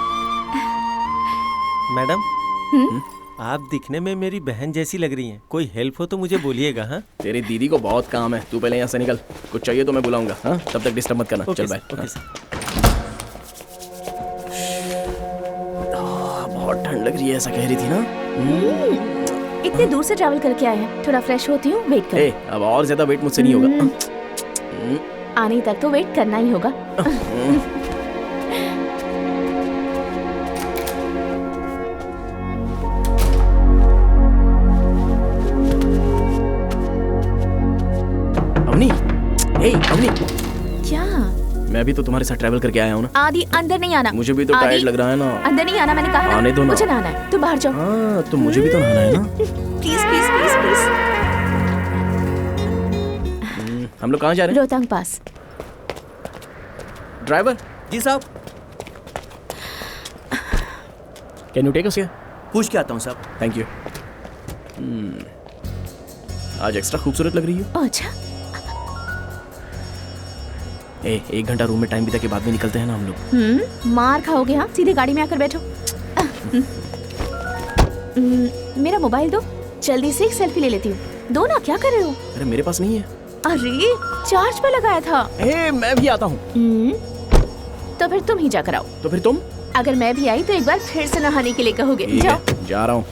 मैडम, आप दिखने में मेरी बहन जैसी लग रही हैं। कोई हेल्प हो तो मुझे बोलिएगा। हाँ, तेरी दीदी को बहुत काम है, तू पहले यहाँ से निकल। कुछ चाहिए तो मैं बुलाऊंगा। हाँ, तब तक डिस्टर्ब मत करना। चल बाय। Okay sir. बहुत ठंड लग रही है, ऐसा कह रही थी ना। इतने दूर से ट्रैवल करके आए हैं, थोड़ा फ्रेश होती हूँ, वेट करो। अब और ज्यादा वेट मुझसे नहीं होगा। आने तक तो वेट करना ही होगा। अवनी, हे अवनी, क्या? मैं भी तो तुम्हारे साथ ट्रैवल करके आया हूँ ना। आदि, अंदर नहीं आना। मुझे भी तो आदि, टायर्ड लग रहा है ना। अंदर नहीं आना, मैंने कहा ना। आने दो ना। मुझे नहाना है, तुम बाहर जाओ। हाँ, तो मुझे भी तो नहाना है ना। Please please please please. हम लोग कहाँ जा रहे हैं? रोहतांग पास। ड्राइवर जी साहब। Can you take us here? पूछ के आता हूँ साहब। Thank you. आज एक्स्ट्रा खूबसूरत लग रही हो। अच्छा। एक घंटा रूम में टाइम बिता के बाद में निकलते हैं ना हम लोग। मार खाओगे। हाँ, सीधे गाड़ी में आकर बैठो। मेरा मोबाइल दो, जल्दी से एक सेल्फी ले लेती हूँ। दो ना, क्या कर रहे हो? अरे मेरे पास नहीं है। अरे चार्ज पे लगाया था। मैं भी आता हूँ। तो फिर तुम ही जाकर आओ। तो फिर तुम? अगर मैं भी आई तो एक बार फिर से नहाने के लिए कहोगे। जाओ। जा रहा हूँ।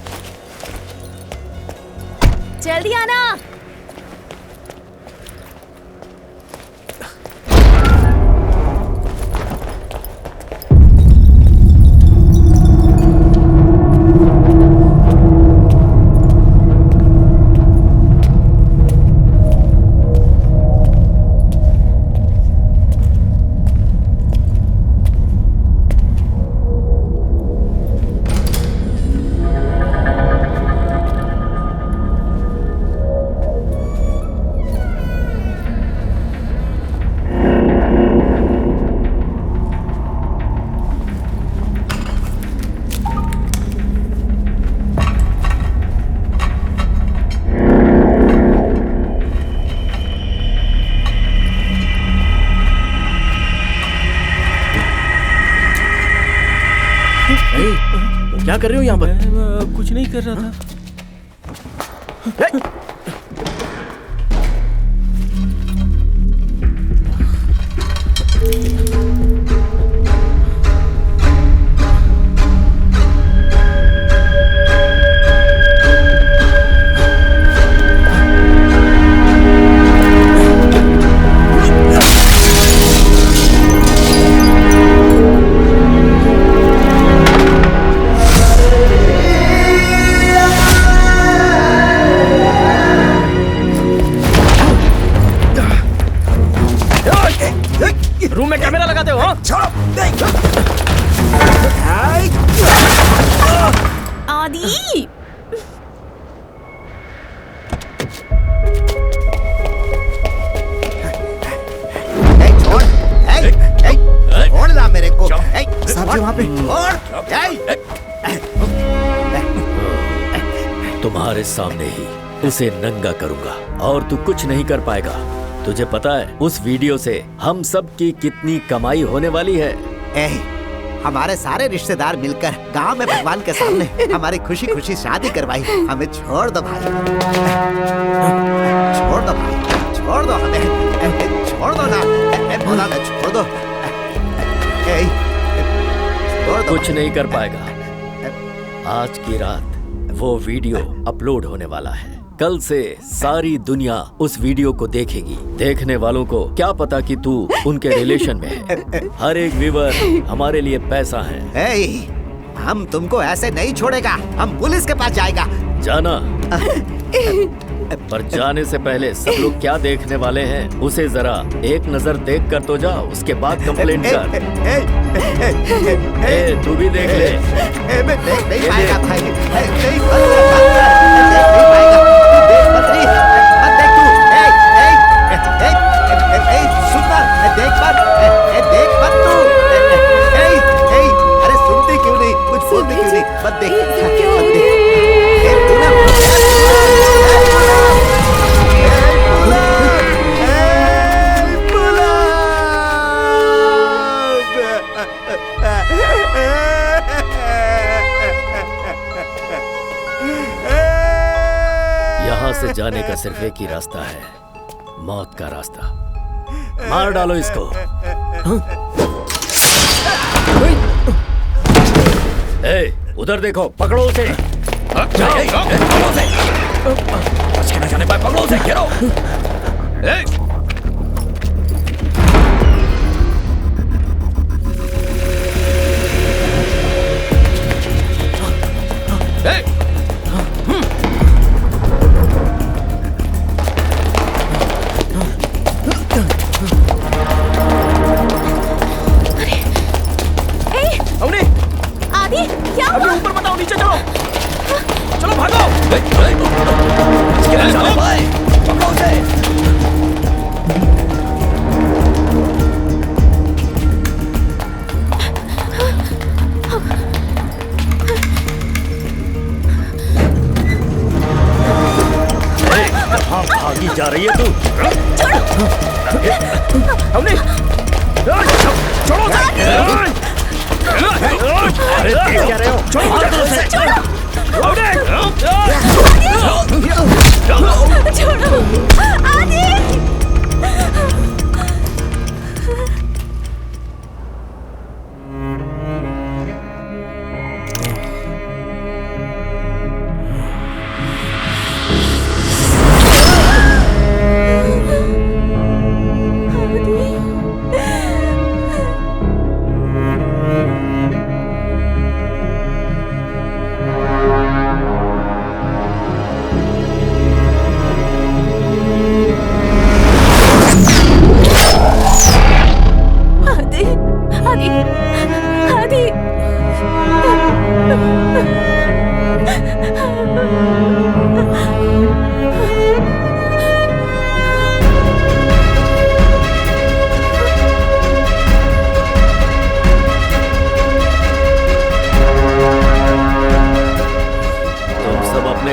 जल्दी आना। क्या कर रहे हो यहाँ पर? मैं कुछ नहीं कर रहा था। रूम में कैमरा लगाते हो? आदि छोड़ ना मेरे को। साहब जी वहाँ पे। तुम्हारे सामने ही उसे नंगा करूंगा और तू कुछ नहीं कर पाएगा। तुझे पता है उस वीडियो से हम सब की कितनी कमाई होने वाली है? हमारे सारे रिश्तेदार मिलकर गांव में भगवान के सामने हमारी खुशी खुशी शादी करवाई। हमें छोड़ दो भाई, छोड़ दो भाई, छोड़ दो हमें, छोड़ दो ना, बोला ना छोड़ दो। कुछ नहीं कर पाएगा। आज की रात वो वीडियो अपलोड होने वाला है। कल से सारी दुनिया उस वीडियो को देखेगी। देखने वालों को क्या पता कि तू उनके रिलेशन में है। हर एक व्यूअर हमारे लिए पैसा है। हम तुमको ऐसे नहीं छोड़ेगा। हम पुलिस के पास जाएगा। जाना पर जाने से पहले सब लोग क्या देखने वाले हैं उसे जरा एक नजर देख कर तो जा, उसके बाद कंप्लेंट कर। तू भी देख ले। मैं देख नहीं पाएगा भाई, नहीं अरे सुनती क्यों नहीं? कुछ बोलती क्यों नहीं? मत देख। यहाँ से जाने का सिर्फ एक ही रास्ता है, मौत का रास्ता। मार डालो इसको। उधर देखो, पकड़ो उसे। जाने पाए, पकड़ो उसे, घेरो। जा रही है तू? हमने छोड़ो अरे क्या रहे हो? छोड़ो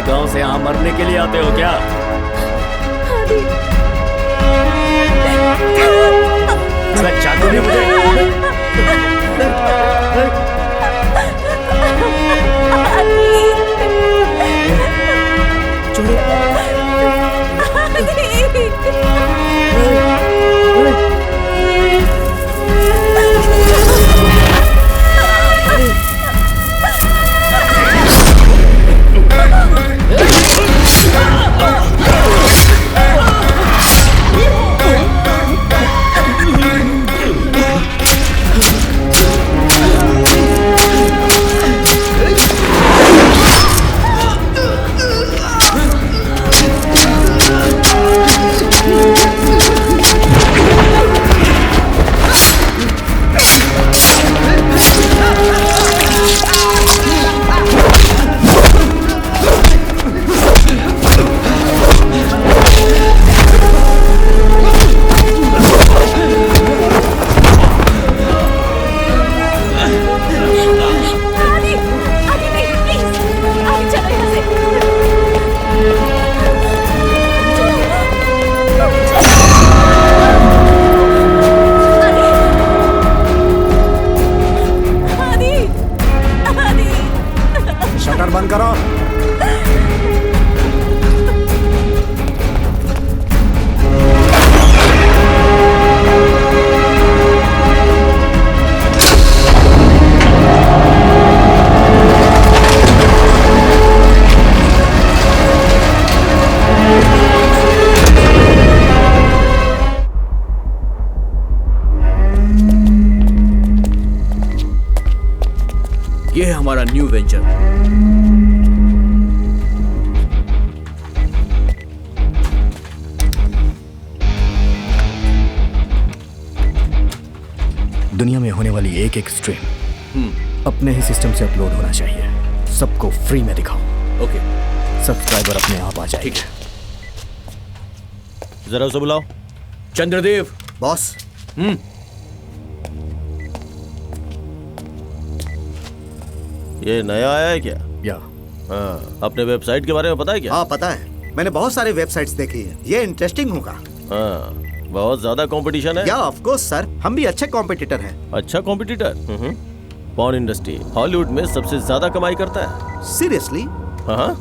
गांव से यहाँ मरने के लिए आते हो क्या? चाकू नहीं मुझे। ये है हमारा न्यू वेंचर। दुनिया में होने वाली एक स्ट्रीम अपने ही सिस्टम से अपलोड होना चाहिए। सबको फ्री में दिखाओ। ओके। सब्सक्राइबर अपने आप आ जाएंगे। ठीक है। जरा उसे बुलाओ। चंद्रदेव। बॉस। ये नया आया है क्या? या। हाँ, अपने वेबसाइट के बारे में पता है क्या? हाँ पता है, मैंने बहुत सारे वेबसाइट्स देखी है। ये इंटरेस्टिंग होगा। हाँ, बहुत ज्यादा कंपटीशन है। या ऑफ कोर्स सर, हम भी अच्छे कॉम्पिटिटर हैं। अच्छा कॉम्पिटिटर? पॉर्न इंडस्ट्री हॉलीवुड में सबसे ज्यादा कमाई करता है। सीरियसली? हाँ।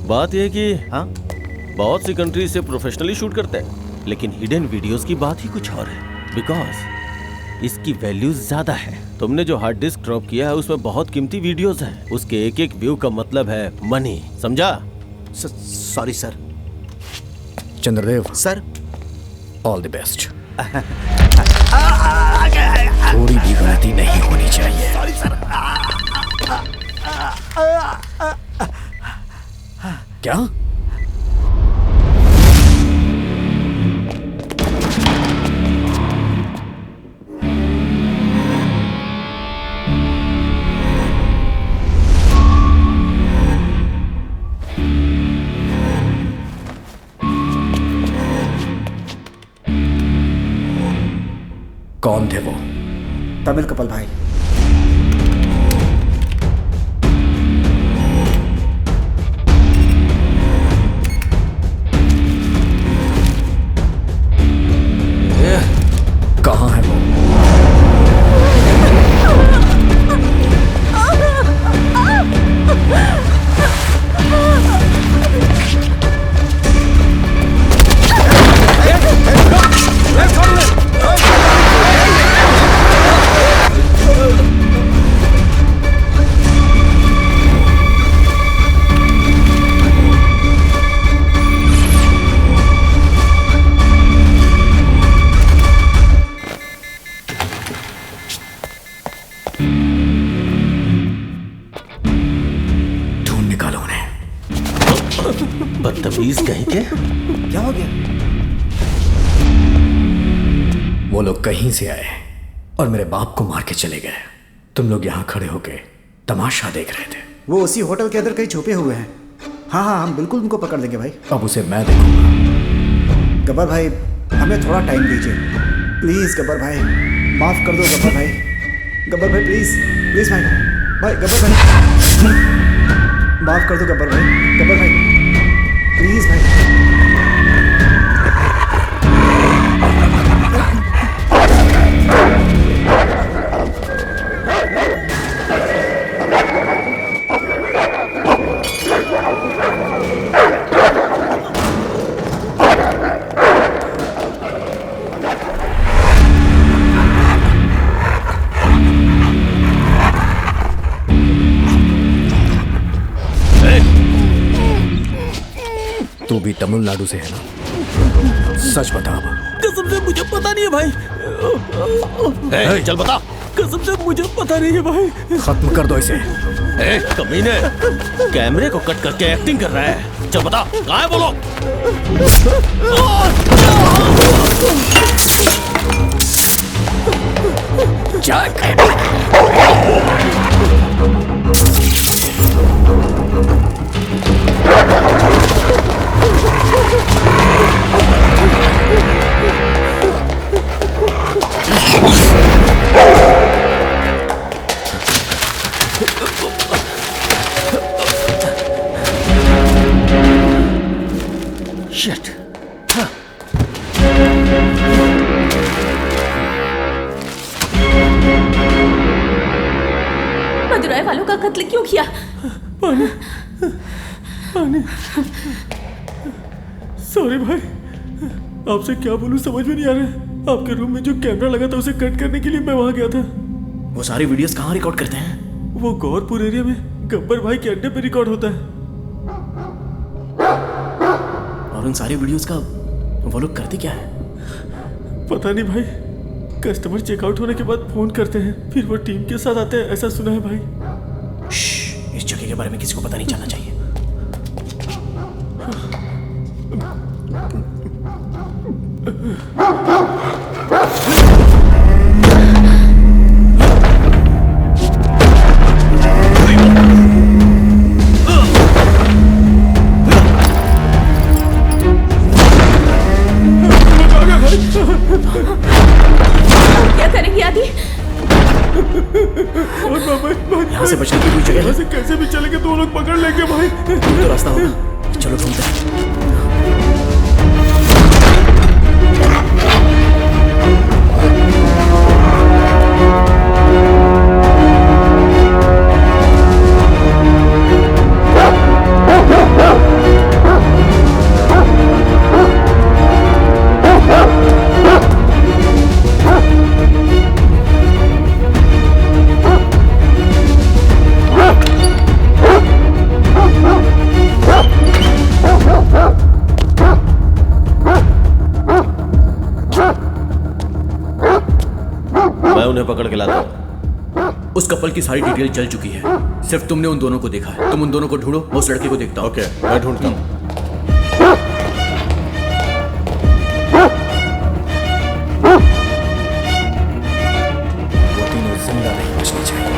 बात यह है कि बहुत सी कंट्री से प्रोफेशनली शूट करते हैं, लेकिन हिडन वीडियोस की बात ही कुछ और है। बिकॉज इसकी वैल्यू ज्यादा है। तुमने जो हार्ड डिस्क ड्रॉप किया है उसमें बहुत कीमती वीडियोस हैं। उसके एक एक व्यू का मतलब है मनी, समझा? Sorry sir. Chandradev sir, all the best. थोड़ी भी गलती नहीं होनी चाहिए। Sorry sir. क्या? कौन थे वो? तमिल कपल भाई। कहाँ है वो? बदतमीज कहीं के। क्या हो गया? वो लोग कहीं से आए और मेरे बाप को मार के चले गए। तुम लोग यहाँ खड़े होके तमाशा देख रहे थे। वो उसी होटल के अंदर कहीं छुपे हुए हैं। हाँ हाँ, हम बिल्कुल उनको पकड़ लेंगे भाई। अब उसे मैं देखूंगा। गब्बर भाई, हमें थोड़ा टाइम दीजिए प्लीज। गब्बर भाई माफ कर दो। गब्बर भाई, गब्बर भाई प्लीज प्लीज भाई। भाई गब्बर भाई माफ कर दो। गब्बर भाई, गब्बर भाई प्लीज भाई। तू भी तमिलनाडु से है ना? सच बता अब। कसम से मुझे पता नहीं है भाई। चल बता। कसम से मुझे पता नहीं है भाई। खत्म कर दो इसे। कमीने, कैमरे को कट करके एक्टिंग कर रहा है। चल बता, कहाँ है वो लोग? Shit. मदुराई वालों का कत्ल क्यों किया? पानी, पानी। सॉरी भाई, आपसे क्या बोलूं समझ में नहीं आ रहा। आपके रूम में जो कैमरा लगा था उसे कट करने के लिए मैं वहां गया था। वो सारी वीडियोस कहाँ रिकॉर्ड करते हैं? वो गौरपुर एरिया में गब्बर भाई के अड्डे पे रिकॉर्ड होता है। और उन सारी वीडियोस का वो लोग करते क्या है? पता नहीं भाई, कस्टमर चेकआउट होने के बाद फोन करते हैं, फिर वो टीम के साथ आते हैं, ऐसा सुना है भाई। इस जगह के बारे में किसी को पता नहीं चलना चाहिए। क्या करेंगे आदि? यहाँ से बचने की कोई जगह है? से कैसे भी चलेंगे तो वो लोग पकड़ लेंगे भाई। तो रास्ता होगा, चलो ढूंढते हैं। मैं उन्हें पकड़ के लाता हूँ। उस कपल की सारी डिटेल चल चुकी है, सिर्फ तुमने उन दोनों को देखा है। तुम उन दोनों को ढूंढो, मैं उस लड़के को देखता हूँ। ओके, मैं ढूंढता हूँ। वो तीनों जिंदा नहीं बचने चाहिए।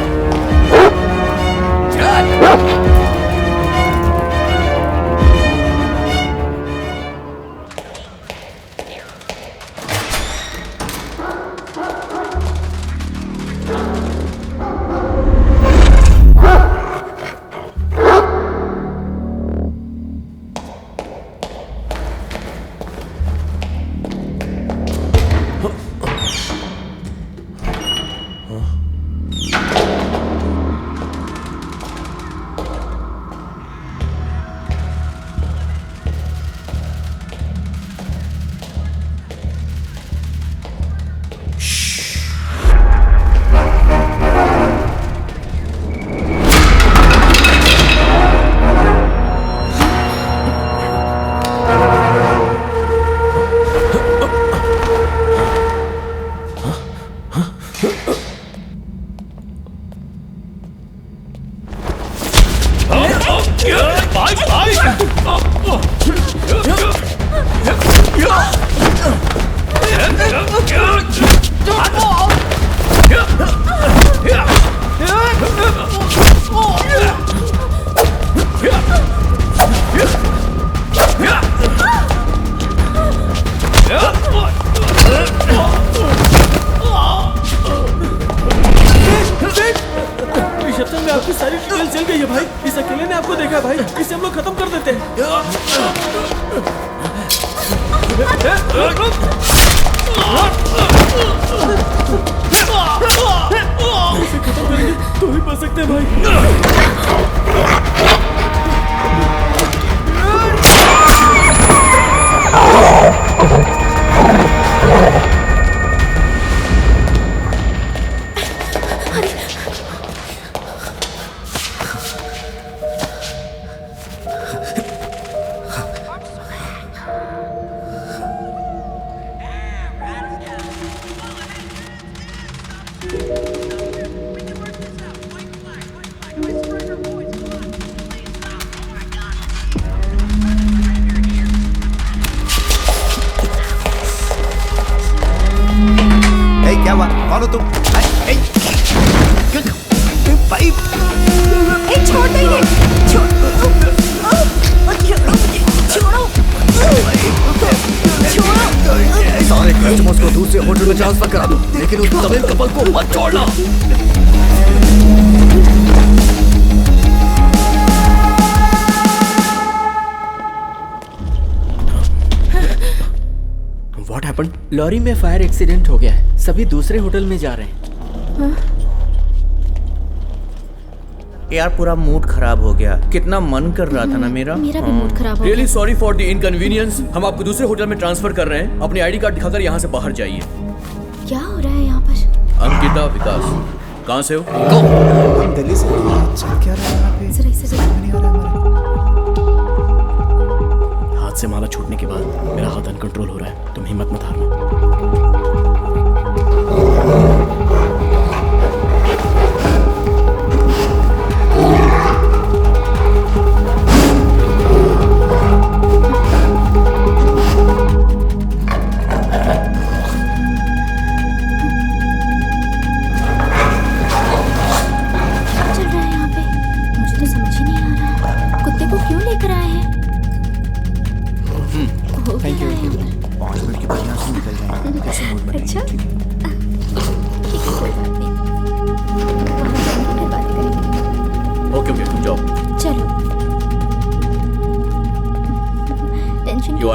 रिसेप्शन में आपकी सारी डिटेल चल गई है भाई। इस अकेले ने आपको देखा है भाई, इसे हम लोग खत्म कर देते हैं। इसे खत्म करेंगे तो ही बच सकते हैं भाई। क्या हुआ? कौन हो तुम? भाई छोड़ दे इन्हें। सारे कस्टमर्स को दूसरे होटल में ट्रांसफर करा दो, लेकिन उस तमिल कपल को मत छोड़ना। What happened? लॉरी में फायर एक्सीडेंट हो गया है, सभी दूसरे होटल में जा रहे हैं। यार पूरा मूड खराब हो गया। कितना मन कर रहा था ना मेरा भी मूड खराब हो really sorry for the inconvenience. हम आपको दूसरे होटल में ट्रांसफर कर रहे हैं। अपनी आईडी कार्ड दिखाकर यहाँ से बाहर जाइए। क्या हो रहा है यहाँ पर? अंकिता विकास, कहाँ से हो? हम दिल्ली से। चल क्या रहा है यहाँ पे? नहीं हो रहा हमारा। हाथ से माला छूटने के बाद मेरा हाथ अनकंट्रोल हो रहा है। तुम हिम्मत मत हारना।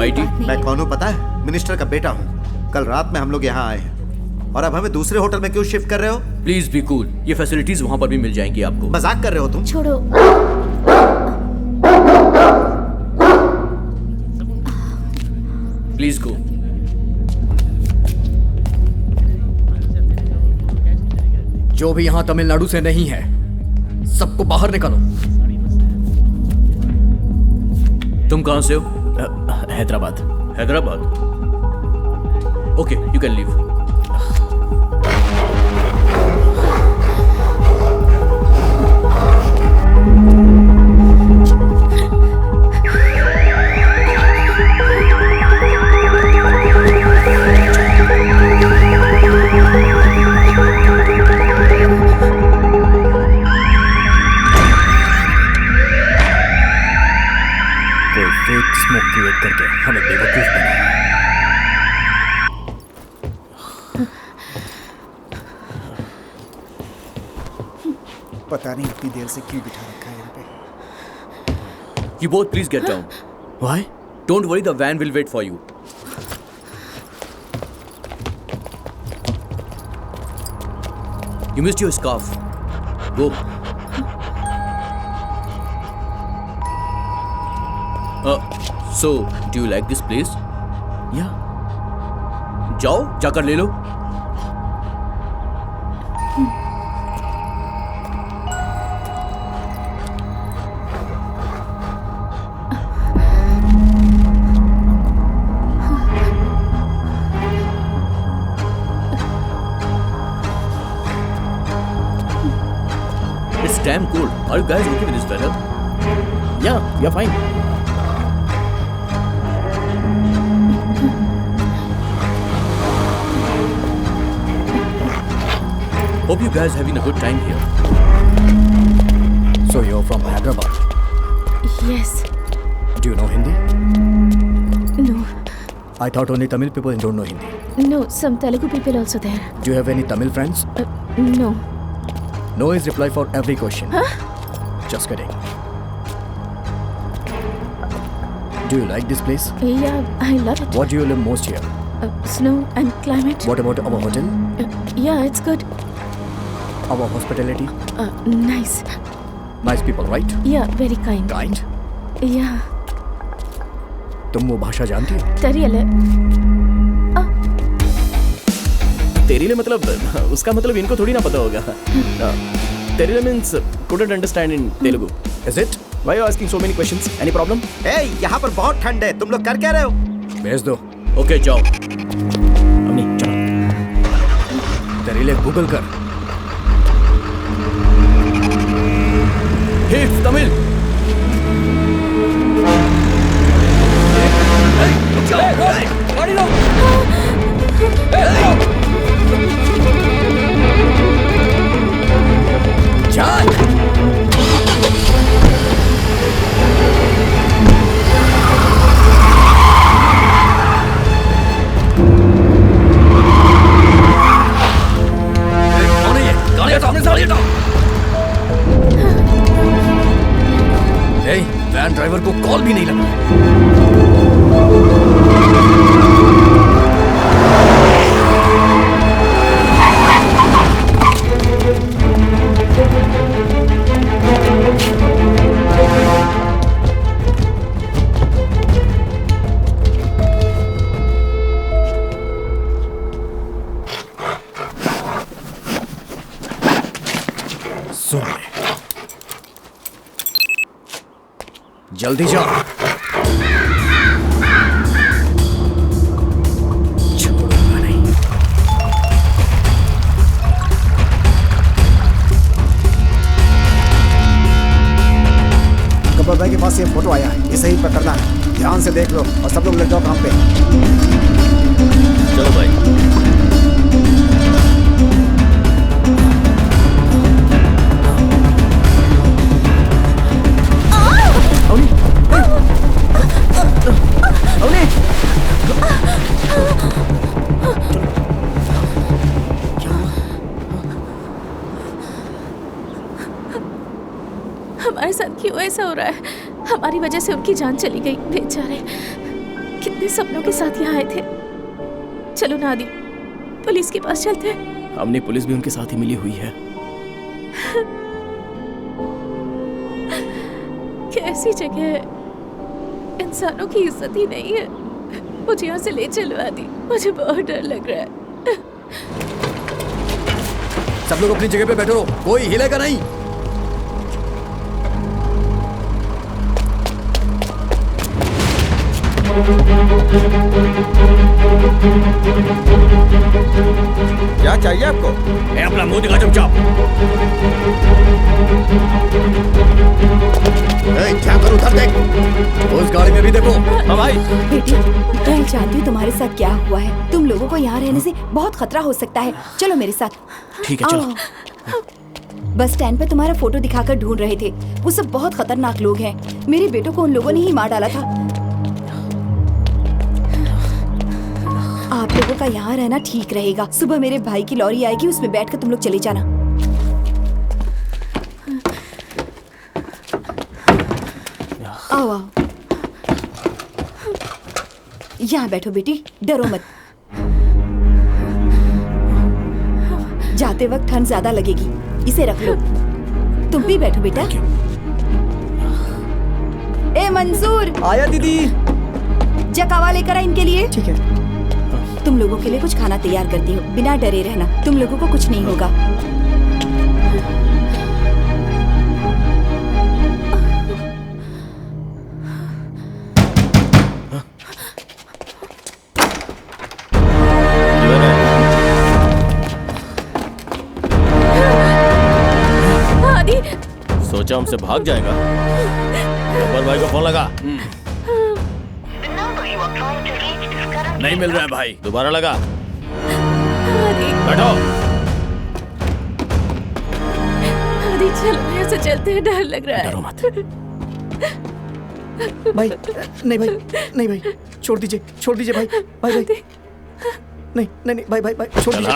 आईटी। मैं कौन हूँ पता है? मिनिस्टर का बेटा हूँ। कल रात में हम लोग यहाँ आए हैं और अब हमें दूसरे होटल में क्यों शिफ्ट कर रहे हो? प्लीज बी कूल, ये फैसिलिटीज वहाँ पर भी मिल जाएंगी आपको। मजाक कर रहे हो तुम? छोड़ो। Please go. जो भी यहाँ तमिलनाडु से नहीं है, सबको बाहर निकालो। तुम कहाँ से हो? Hyderabad. Hyderabad? Okay, you can leave. Smoke create करके हमें बेवकूफ बनाया। पता नहीं इतनी देर से क्यों बिठा रखा है यहाँ पे। You both please get down. Why? Don't worry, the van will wait for you. You missed your scarf. Go. So, do you like this place? Yeah. जाओ, जाकर ले लो। It's damn cold. Are you guys okay with this weather? Yeah, you're fine. Hope you guys having a good time here. So you're from Hyderabad. Yes. Do you know Hindi? No. I thought only Tamil people don't know Hindi. No, some Telugu people also there. Do you have any Tamil friends? No. No is reply for every question. Huh? Just kidding. Do you like this place? Yeah, I love it. What do you love most here? Snow and climate. What about our hotel? Yeah, it's good. Our hospitality? Nice. Nice people, right? Yeah, very kind. Kind? Yeah. तुम वो भाषा जानती हो? तेरियले. तेरियले मतलब उसका मतलब इनको थोड़ी ना पता होगा. तेरियले means couldn't understand in Telugu. Is it? Why are you asking so many questions? Any problem? Hey, यहाँ पर बहुत ठंड है. तुम लोग कर क्या रहे हो? भेज दो. Okay, जाओ. अम्मी, चलो. तेरियले गूगल कर. Hey, it's Tamil. Hey, जाओ. Hey, गाड़ी लो. चल. वैन ड्राइवर को कॉल भी नहीं लगा. सुन ले. जल्दी जा. छोड़ूंगा नहीं. गब्बर भाई के पास ये फोटो आया है. ये सही पकड़ना है. ध्यान से देख लो और सब लोग लग जाओ काम पे. चलो भाई. हमारे साथ क्यों ऐसा हो रहा है? हमारी वजह से उनकी जान चली गई. बेचारे. अपने सपनों के साथ यहाँ आए थे। चलो ना आदि, पुलिस के पास चलते हैं। हमने पुलिस भी उनके साथ ही मिली हुई है। कैसी जगह है, इंसानों की इज्जत ही नहीं है। मुझे यहाँ से ले चलो आदि, मुझे बहुत डर लग रहा है। सब लोग अपनी जगह पे बैठो, कोई हिलेगा नहीं। क्या चाहिए आपको? अपना मुंह दिखा चुपचाप। क्या करूं, उधर देख, उस गाड़ी में भी देखो। भाई बेटी, मैं जानती हूँ तुम्हारे साथ क्या हुआ है। तुम लोगों को यहाँ रहने से बहुत खतरा हो सकता है। चलो मेरे साथ। ठीक है, चलो। बस स्टैंड पे तुम्हारा फोटो दिखाकर ढूंढ रहे थे। वो सब बहुत खतरनाक लोग हैं। मेरे बेटों को उन लोगों ने ही मार डाला था। आप लोगों का यहाँ रहना ठीक रहेगा। सुबह मेरे भाई की लॉरी आएगी, उसमें बैठकर तुम लोग चले जाना। आओ आओ, यहाँ बैठो बेटी, डरो मत। जाते वक्त ठंड ज्यादा लगेगी, इसे रख लो। तुम भी बैठो बेटा। ए मंजूर, आया दीदी। जकावा लेकर आ इनके लिए। ठीक है। तुम लोगों के लिए कुछ खाना तैयार करती हूँ, बिना डरे रहना, तुम लोगों को कुछ नहीं होगा। सोचा हमसे भाग जाएगा। गब्बर भाई को फोन लगा। नहीं मिल रहा है भाई। दोबारा लगा। बैठो। आदि चलो यहाँ से चलते हैं, डर लग रहा है। डरो मत। भाई नहीं, भाई नहीं, भाई छोड़ दीजिए, छोड़ दीजिए भाई। भाई भाई नहीं नहीं नहीं, भाई भाई भाई छोड़ दीजिए।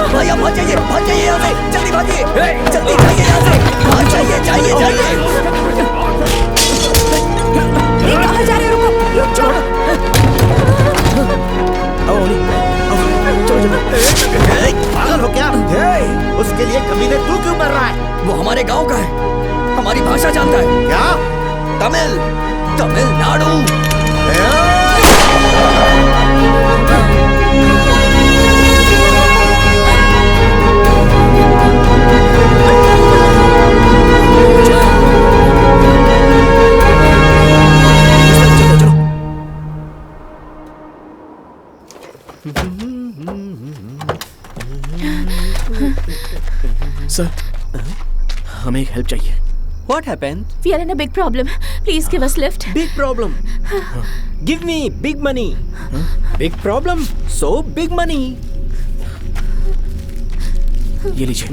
भाई आप भाग जाइए, भाग जाइए यहाँ से, जल्दी भागिए, जल्दी जाइए यहाँ से, भाग जाइए, जाइए जाइए। कहाँ जा रहे हो? रुको, रुक जाओ। पागल हो क्या? उसके लिए कमीने तू क्यों मर रहा है? वो हमारे गांव का है, हमारी भाषा जानता है। क्या? तमिल, तमिलनाडु। सर, हमें एक हेल्प चाहिए। What happened? We are in a big problem. Please give us lift. Big problem. Give me big money. Big problem. So big money. ये लीजिए।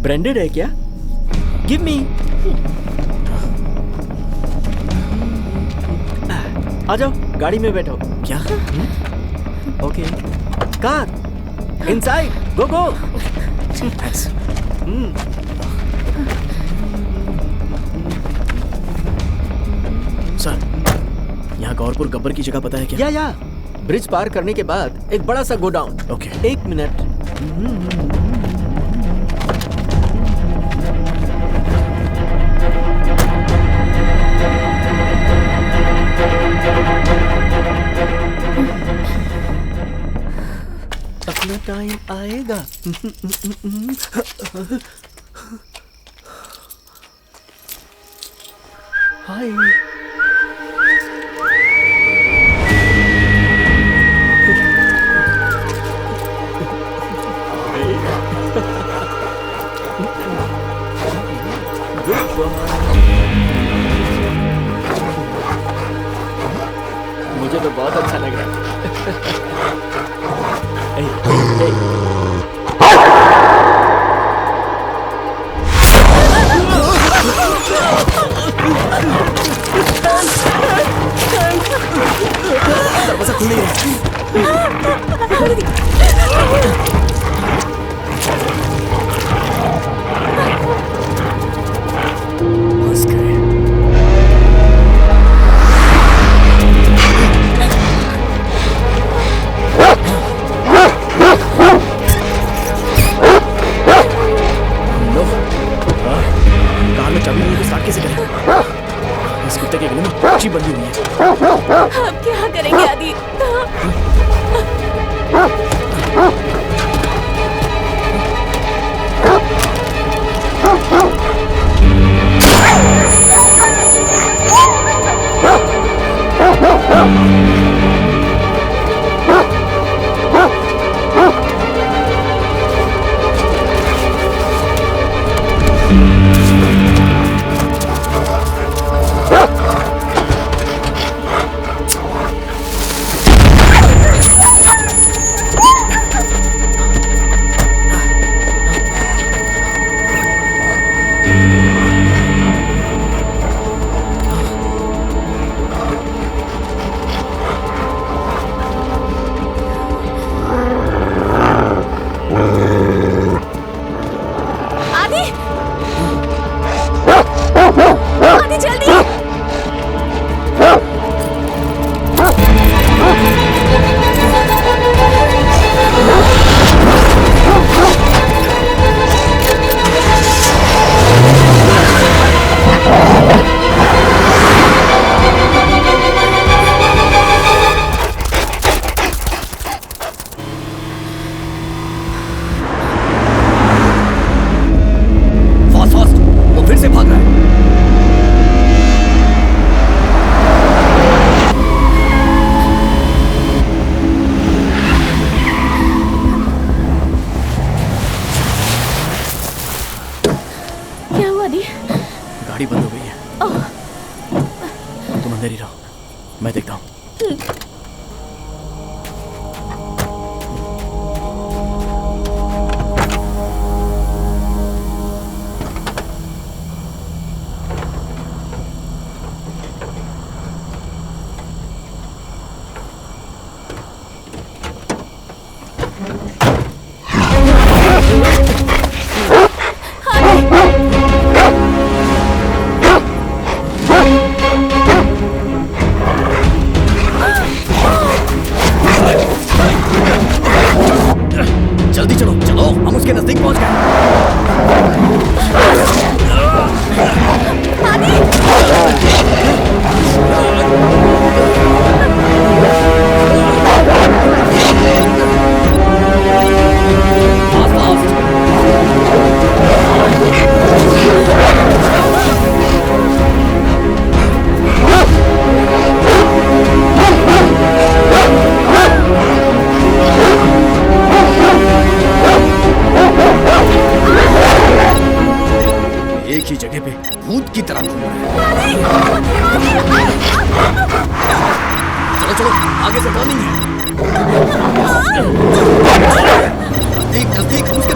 Branded है क्या? Give me. आ जाओ, गाड़ी में बैठो। क्या? Okay. Car. Inside. Go go. Thanks. Sir, यहाँ गौरपुर गब्बर की जगह पता है क्या? या ब्रिज पार करने के बाद एक बड़ा सा गोडाउन। ओके। 1 मिनट। अपना टाइम आएगा। हाय। मुझे तो बहुत अच्छा लग रहा है। दरवाजा खुल नहीं रहा। के गले में चिप बंधी हुई है। अब क्या करेंगे आदि? गाड़ी बंद हो गई है। तुम अंदर ही रहो, मैं देखता हूँ। जल्दी चलो चलो, हम उसके नजदीक पहुंच गए। एक ही जगह पे भूत की तरह घूम रहे हैं। चलो चलो, आगे से टर्निंग है। नजदीक नजदीक, हम उसके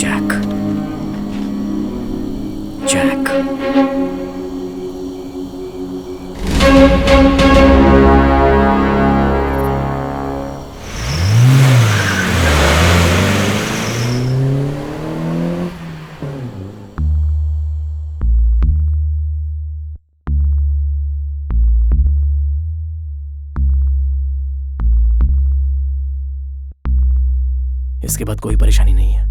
जैक जैक इसके बाद कोई परेशानी नहीं है।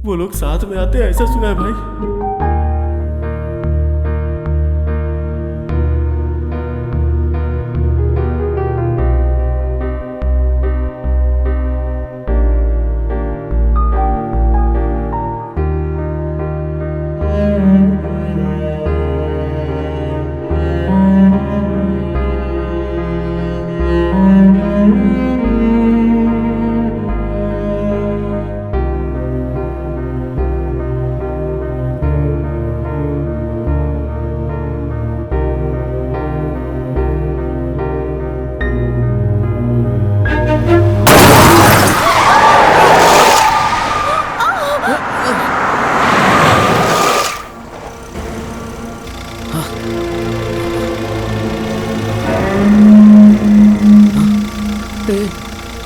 वो लोग साथ में आते हैं, ऐसा सुना है भाई।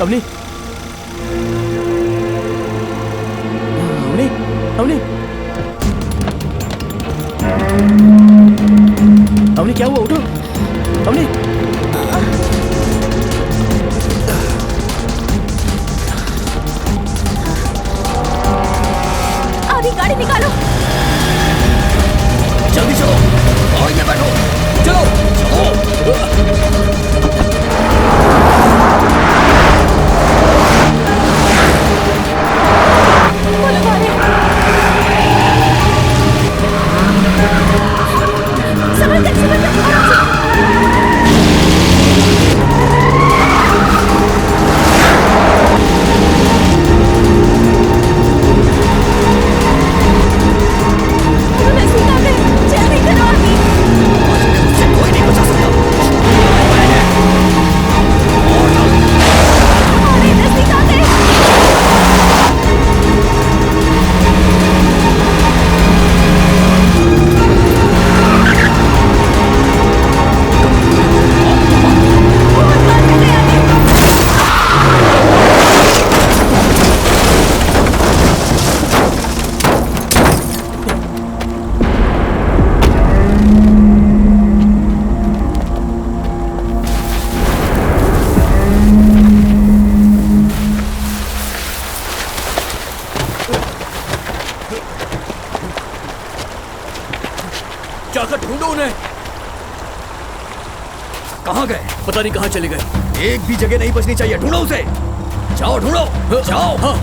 अवनी अवनी अवनी क्या हुआ? उठो अवनी। आदि गाड़ी निकालो। जल्दी चलो, गाड़ी में बैठो, चलो जाकर ढूंढो उन्हें। कहाँ गए? पता नहीं कहाँ चले गए। एक भी जगह नहीं बचनी चाहिए। ढूंढो उसे। जाओ ढूंढो, जाओ। हाँ।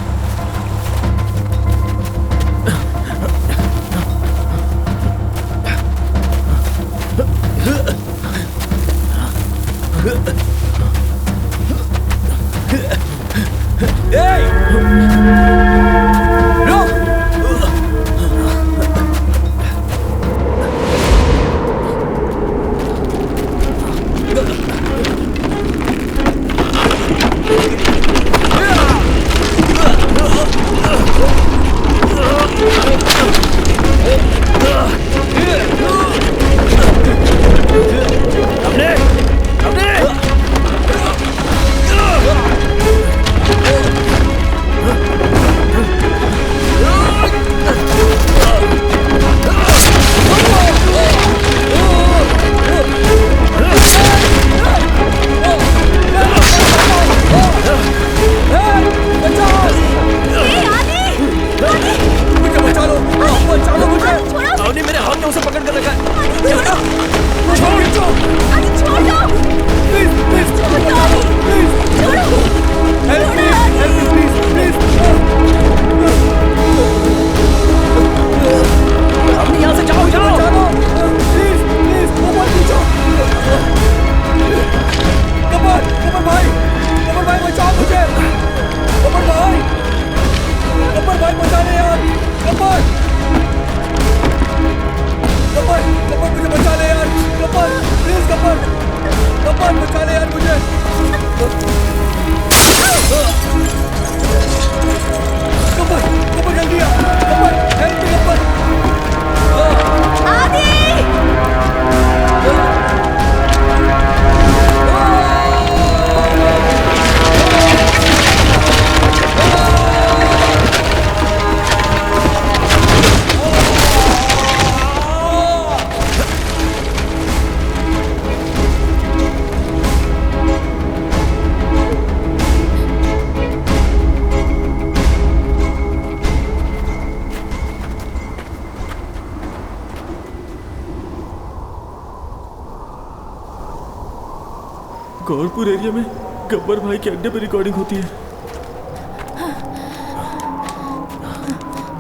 गौरपुर एरिया में गब्बर भाई के अड्डे पे रिकॉर्डिंग होती है।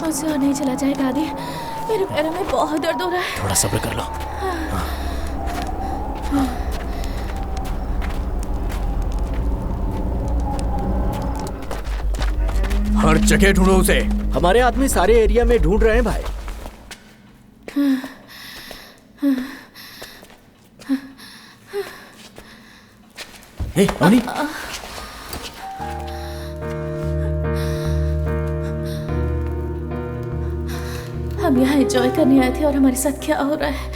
मुझसे और नहीं चला जाएगा आदि। मेरे पैरों में बहुत दर्द हो रहा है। थोड़ा सब्र कर लो। हर जगह ढूंढो उसे। हमारे आदमी सारे एरिया में ढूंढ रहे हैं भाई। हे, अवनी। हम यहाँ एंजॉय करने आए थे और हमारे साथ क्या हो रहा है?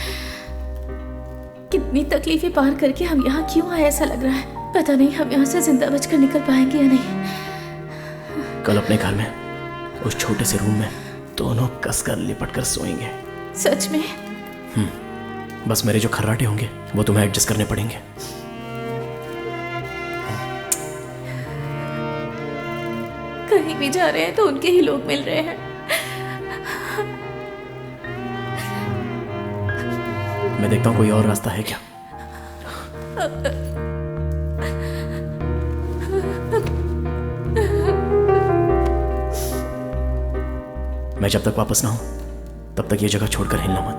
कितनी तकलीफें पार करके हम यहाँ क्यों आए ऐसा लग रहा है। पता नहीं हम यहाँ से जिंदा बचकर निकल पाएंगे या नहीं। कल अपने घर में उस छोटे से रूम में दोनों कसकर लिपट कर सोएंगे। सच में? बस मेरे जो खर्राटे होंगे वो तुम्हें एडजस्ट करने पड़ेंगे। कहीं भी जा रहे हैं तो उनके ही लोग मिल रहे हैं। मैं देखता हूँ कोई और रास्ता है क्या। मैं जब तक वापस ना हूं तब तक ये जगह छोड़कर हिलना मत।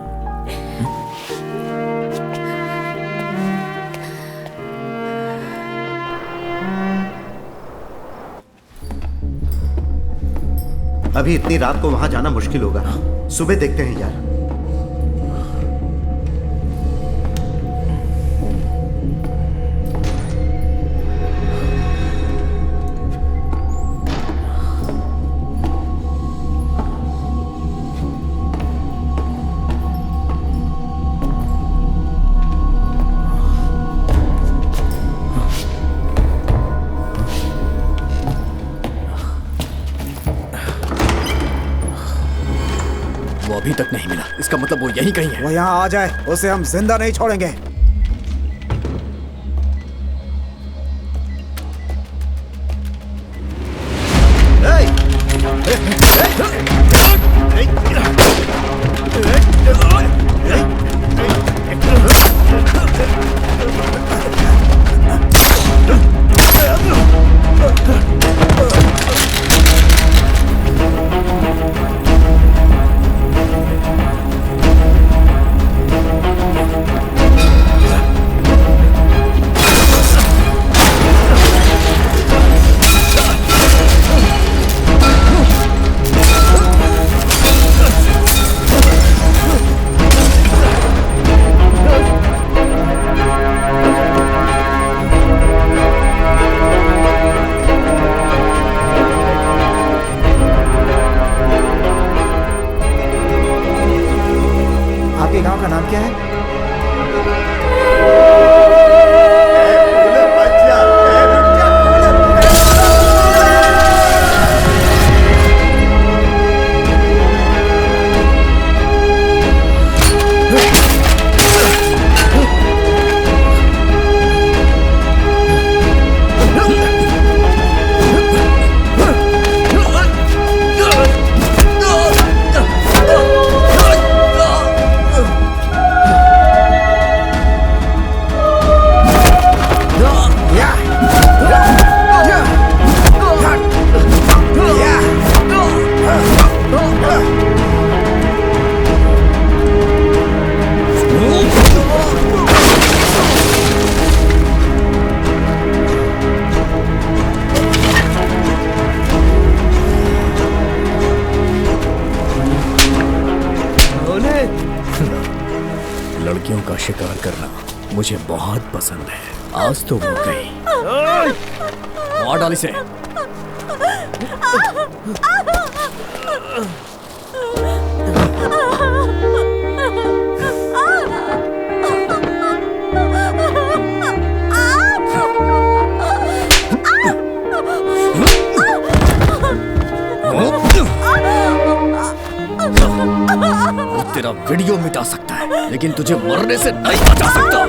अभी इतनी रात को वहां जाना मुश्किल होगा। सुबह देखते हैं यार। अभी तक नहीं मिला, इसका मतलब वो यहीं कहीं है। वो यहाँ आ जाए, उसे हम जिंदा नहीं छोड़ेंगे। आपके गांव का नाम क्या है? लड़कियों का शिकार करना मुझे बहुत पसंद है। आज तो वो गई। मार डाल इसे। वो तेरा वीडियो मिटा सकता है, लेकिन तुझे मरने से नहीं बचा सकता।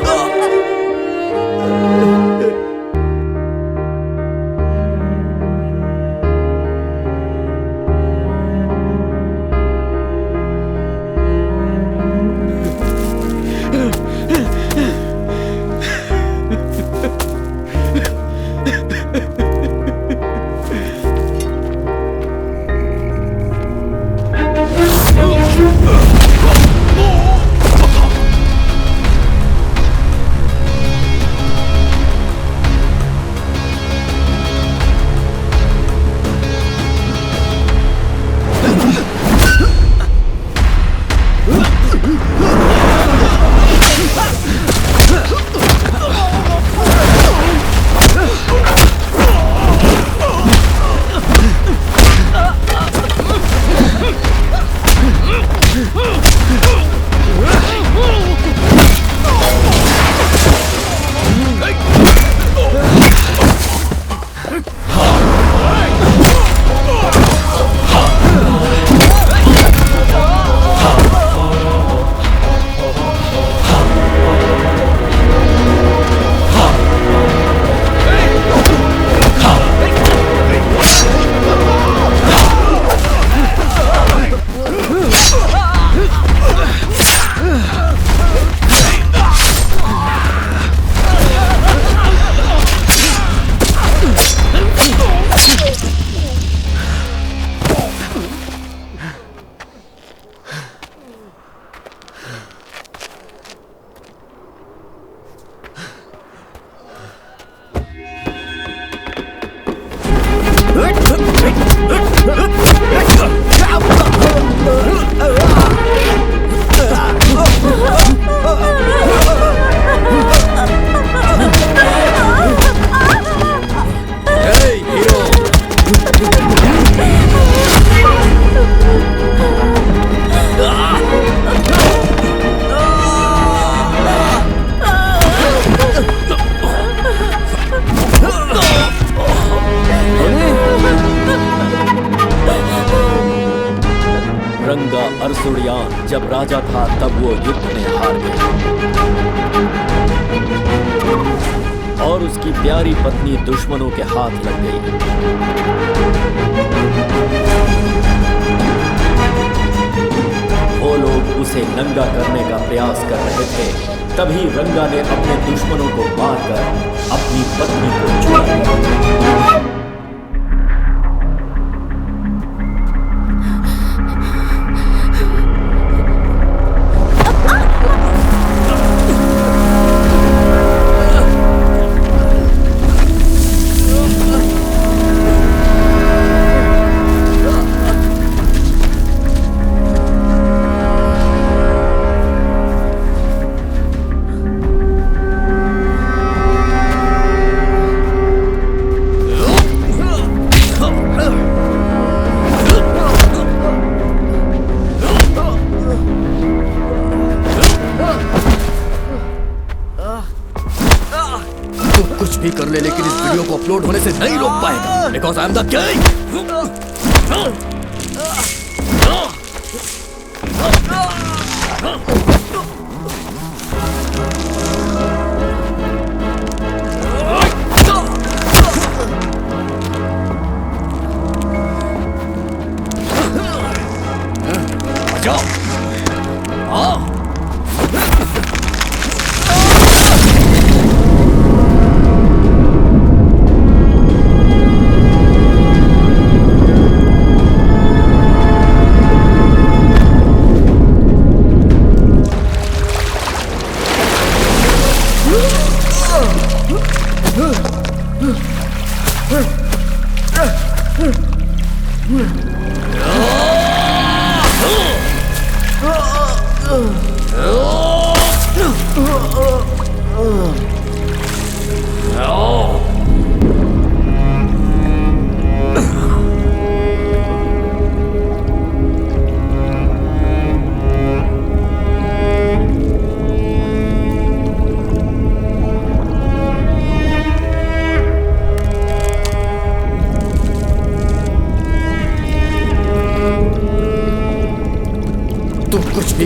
अरसुड़ियान जब राजा था तब वो युद्ध में हार गया और उसकी प्यारी पत्नी दुश्मनों के हाथ लग गई। वो लोग उसे नंगा करने का प्रयास कर रहे थे, तभी रंगा ने अपने दुश्मनों को मारकर अपनी पत्नी को छुड़ा लिया। कर ले, लेकिन इस वीडियो को अपलोड होने से नहीं रोक पाएगा, because I am the king.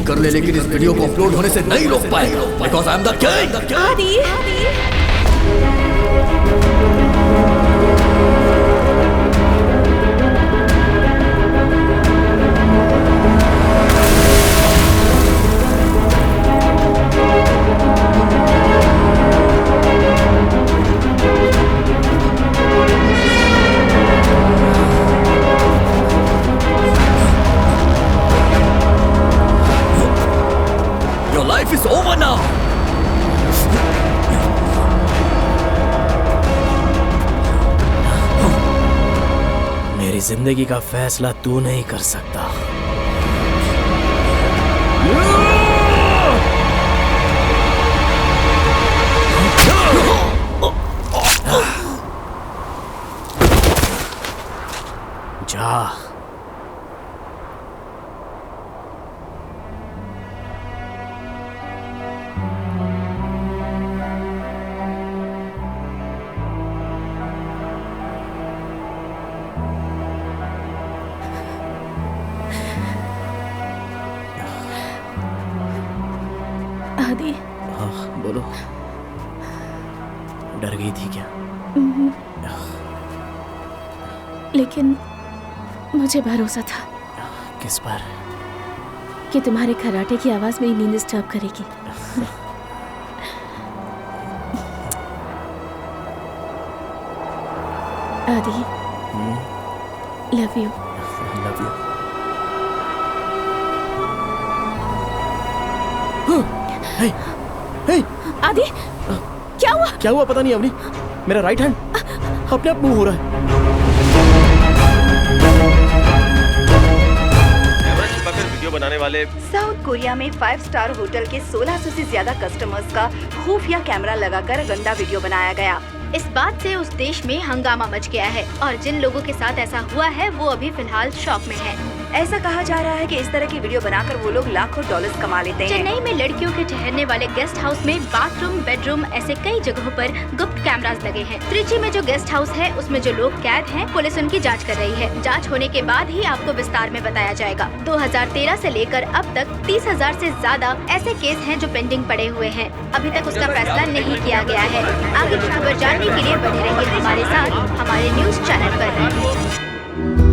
कर ले, लेकिन इस वीडियो को अपलोड होने से नहीं रोक पाएगा, because I am the king. आदि It's over now. मेरी जिंदगी का फैसला तू नहीं कर सकता। जा। आदि। हाँ बोलो। डर गई थी क्या? लेकिन मुझे भरोसा था। किस पर? कि तुम्हारे खर्राटे की आवाज मेरी नींद डिस्टर्ब करेगी। Adi, love you. Love you. Hey, hey. Adi, क्या हुआ? क्या हुआ पता नहीं अवनी। मेरा राइट हैंड अपने आप मूव हो रहा है। वीडियो बनाने वाले साउथ कोरिया में 5 स्टार होटल के 1600 से ज्यादा कस्टमर्स का खुफिया कैमरा लगाकर गंदा वीडियो बनाया गया। इस बात से उस देश में हंगामा मच गया है और जिन लोगों के साथ ऐसा हुआ है वो अभी फिलहाल शॉक में हैं। ऐसा कहा जा रहा है कि इस तरह की वीडियो बनाकर वो लोग लाखों डॉलर्स कमा लेते हैं। चेन्नई में लड़कियों के ठहरने वाले गेस्ट हाउस में बाथरूम, बेडरूम ऐसे कई जगहों पर गुप्त कैमरास लगे हैं। त्रिची में जो गेस्ट हाउस है उसमें जो लोग कैद हैं, पुलिस उनकी जांच कर रही है। जांच होने के बाद ही आपको विस्तार में बताया जाएगा। 2013 से लेकर अब तक 30,000 से ज्यादा ऐसे केस हैं जो पेंडिंग पड़े हुए हैं। अभी तक उसका फैसला नहीं किया गया है। आगे की खबर जानने के लिए बने रहिए हमारे साथ हमारे न्यूज चैनल पर।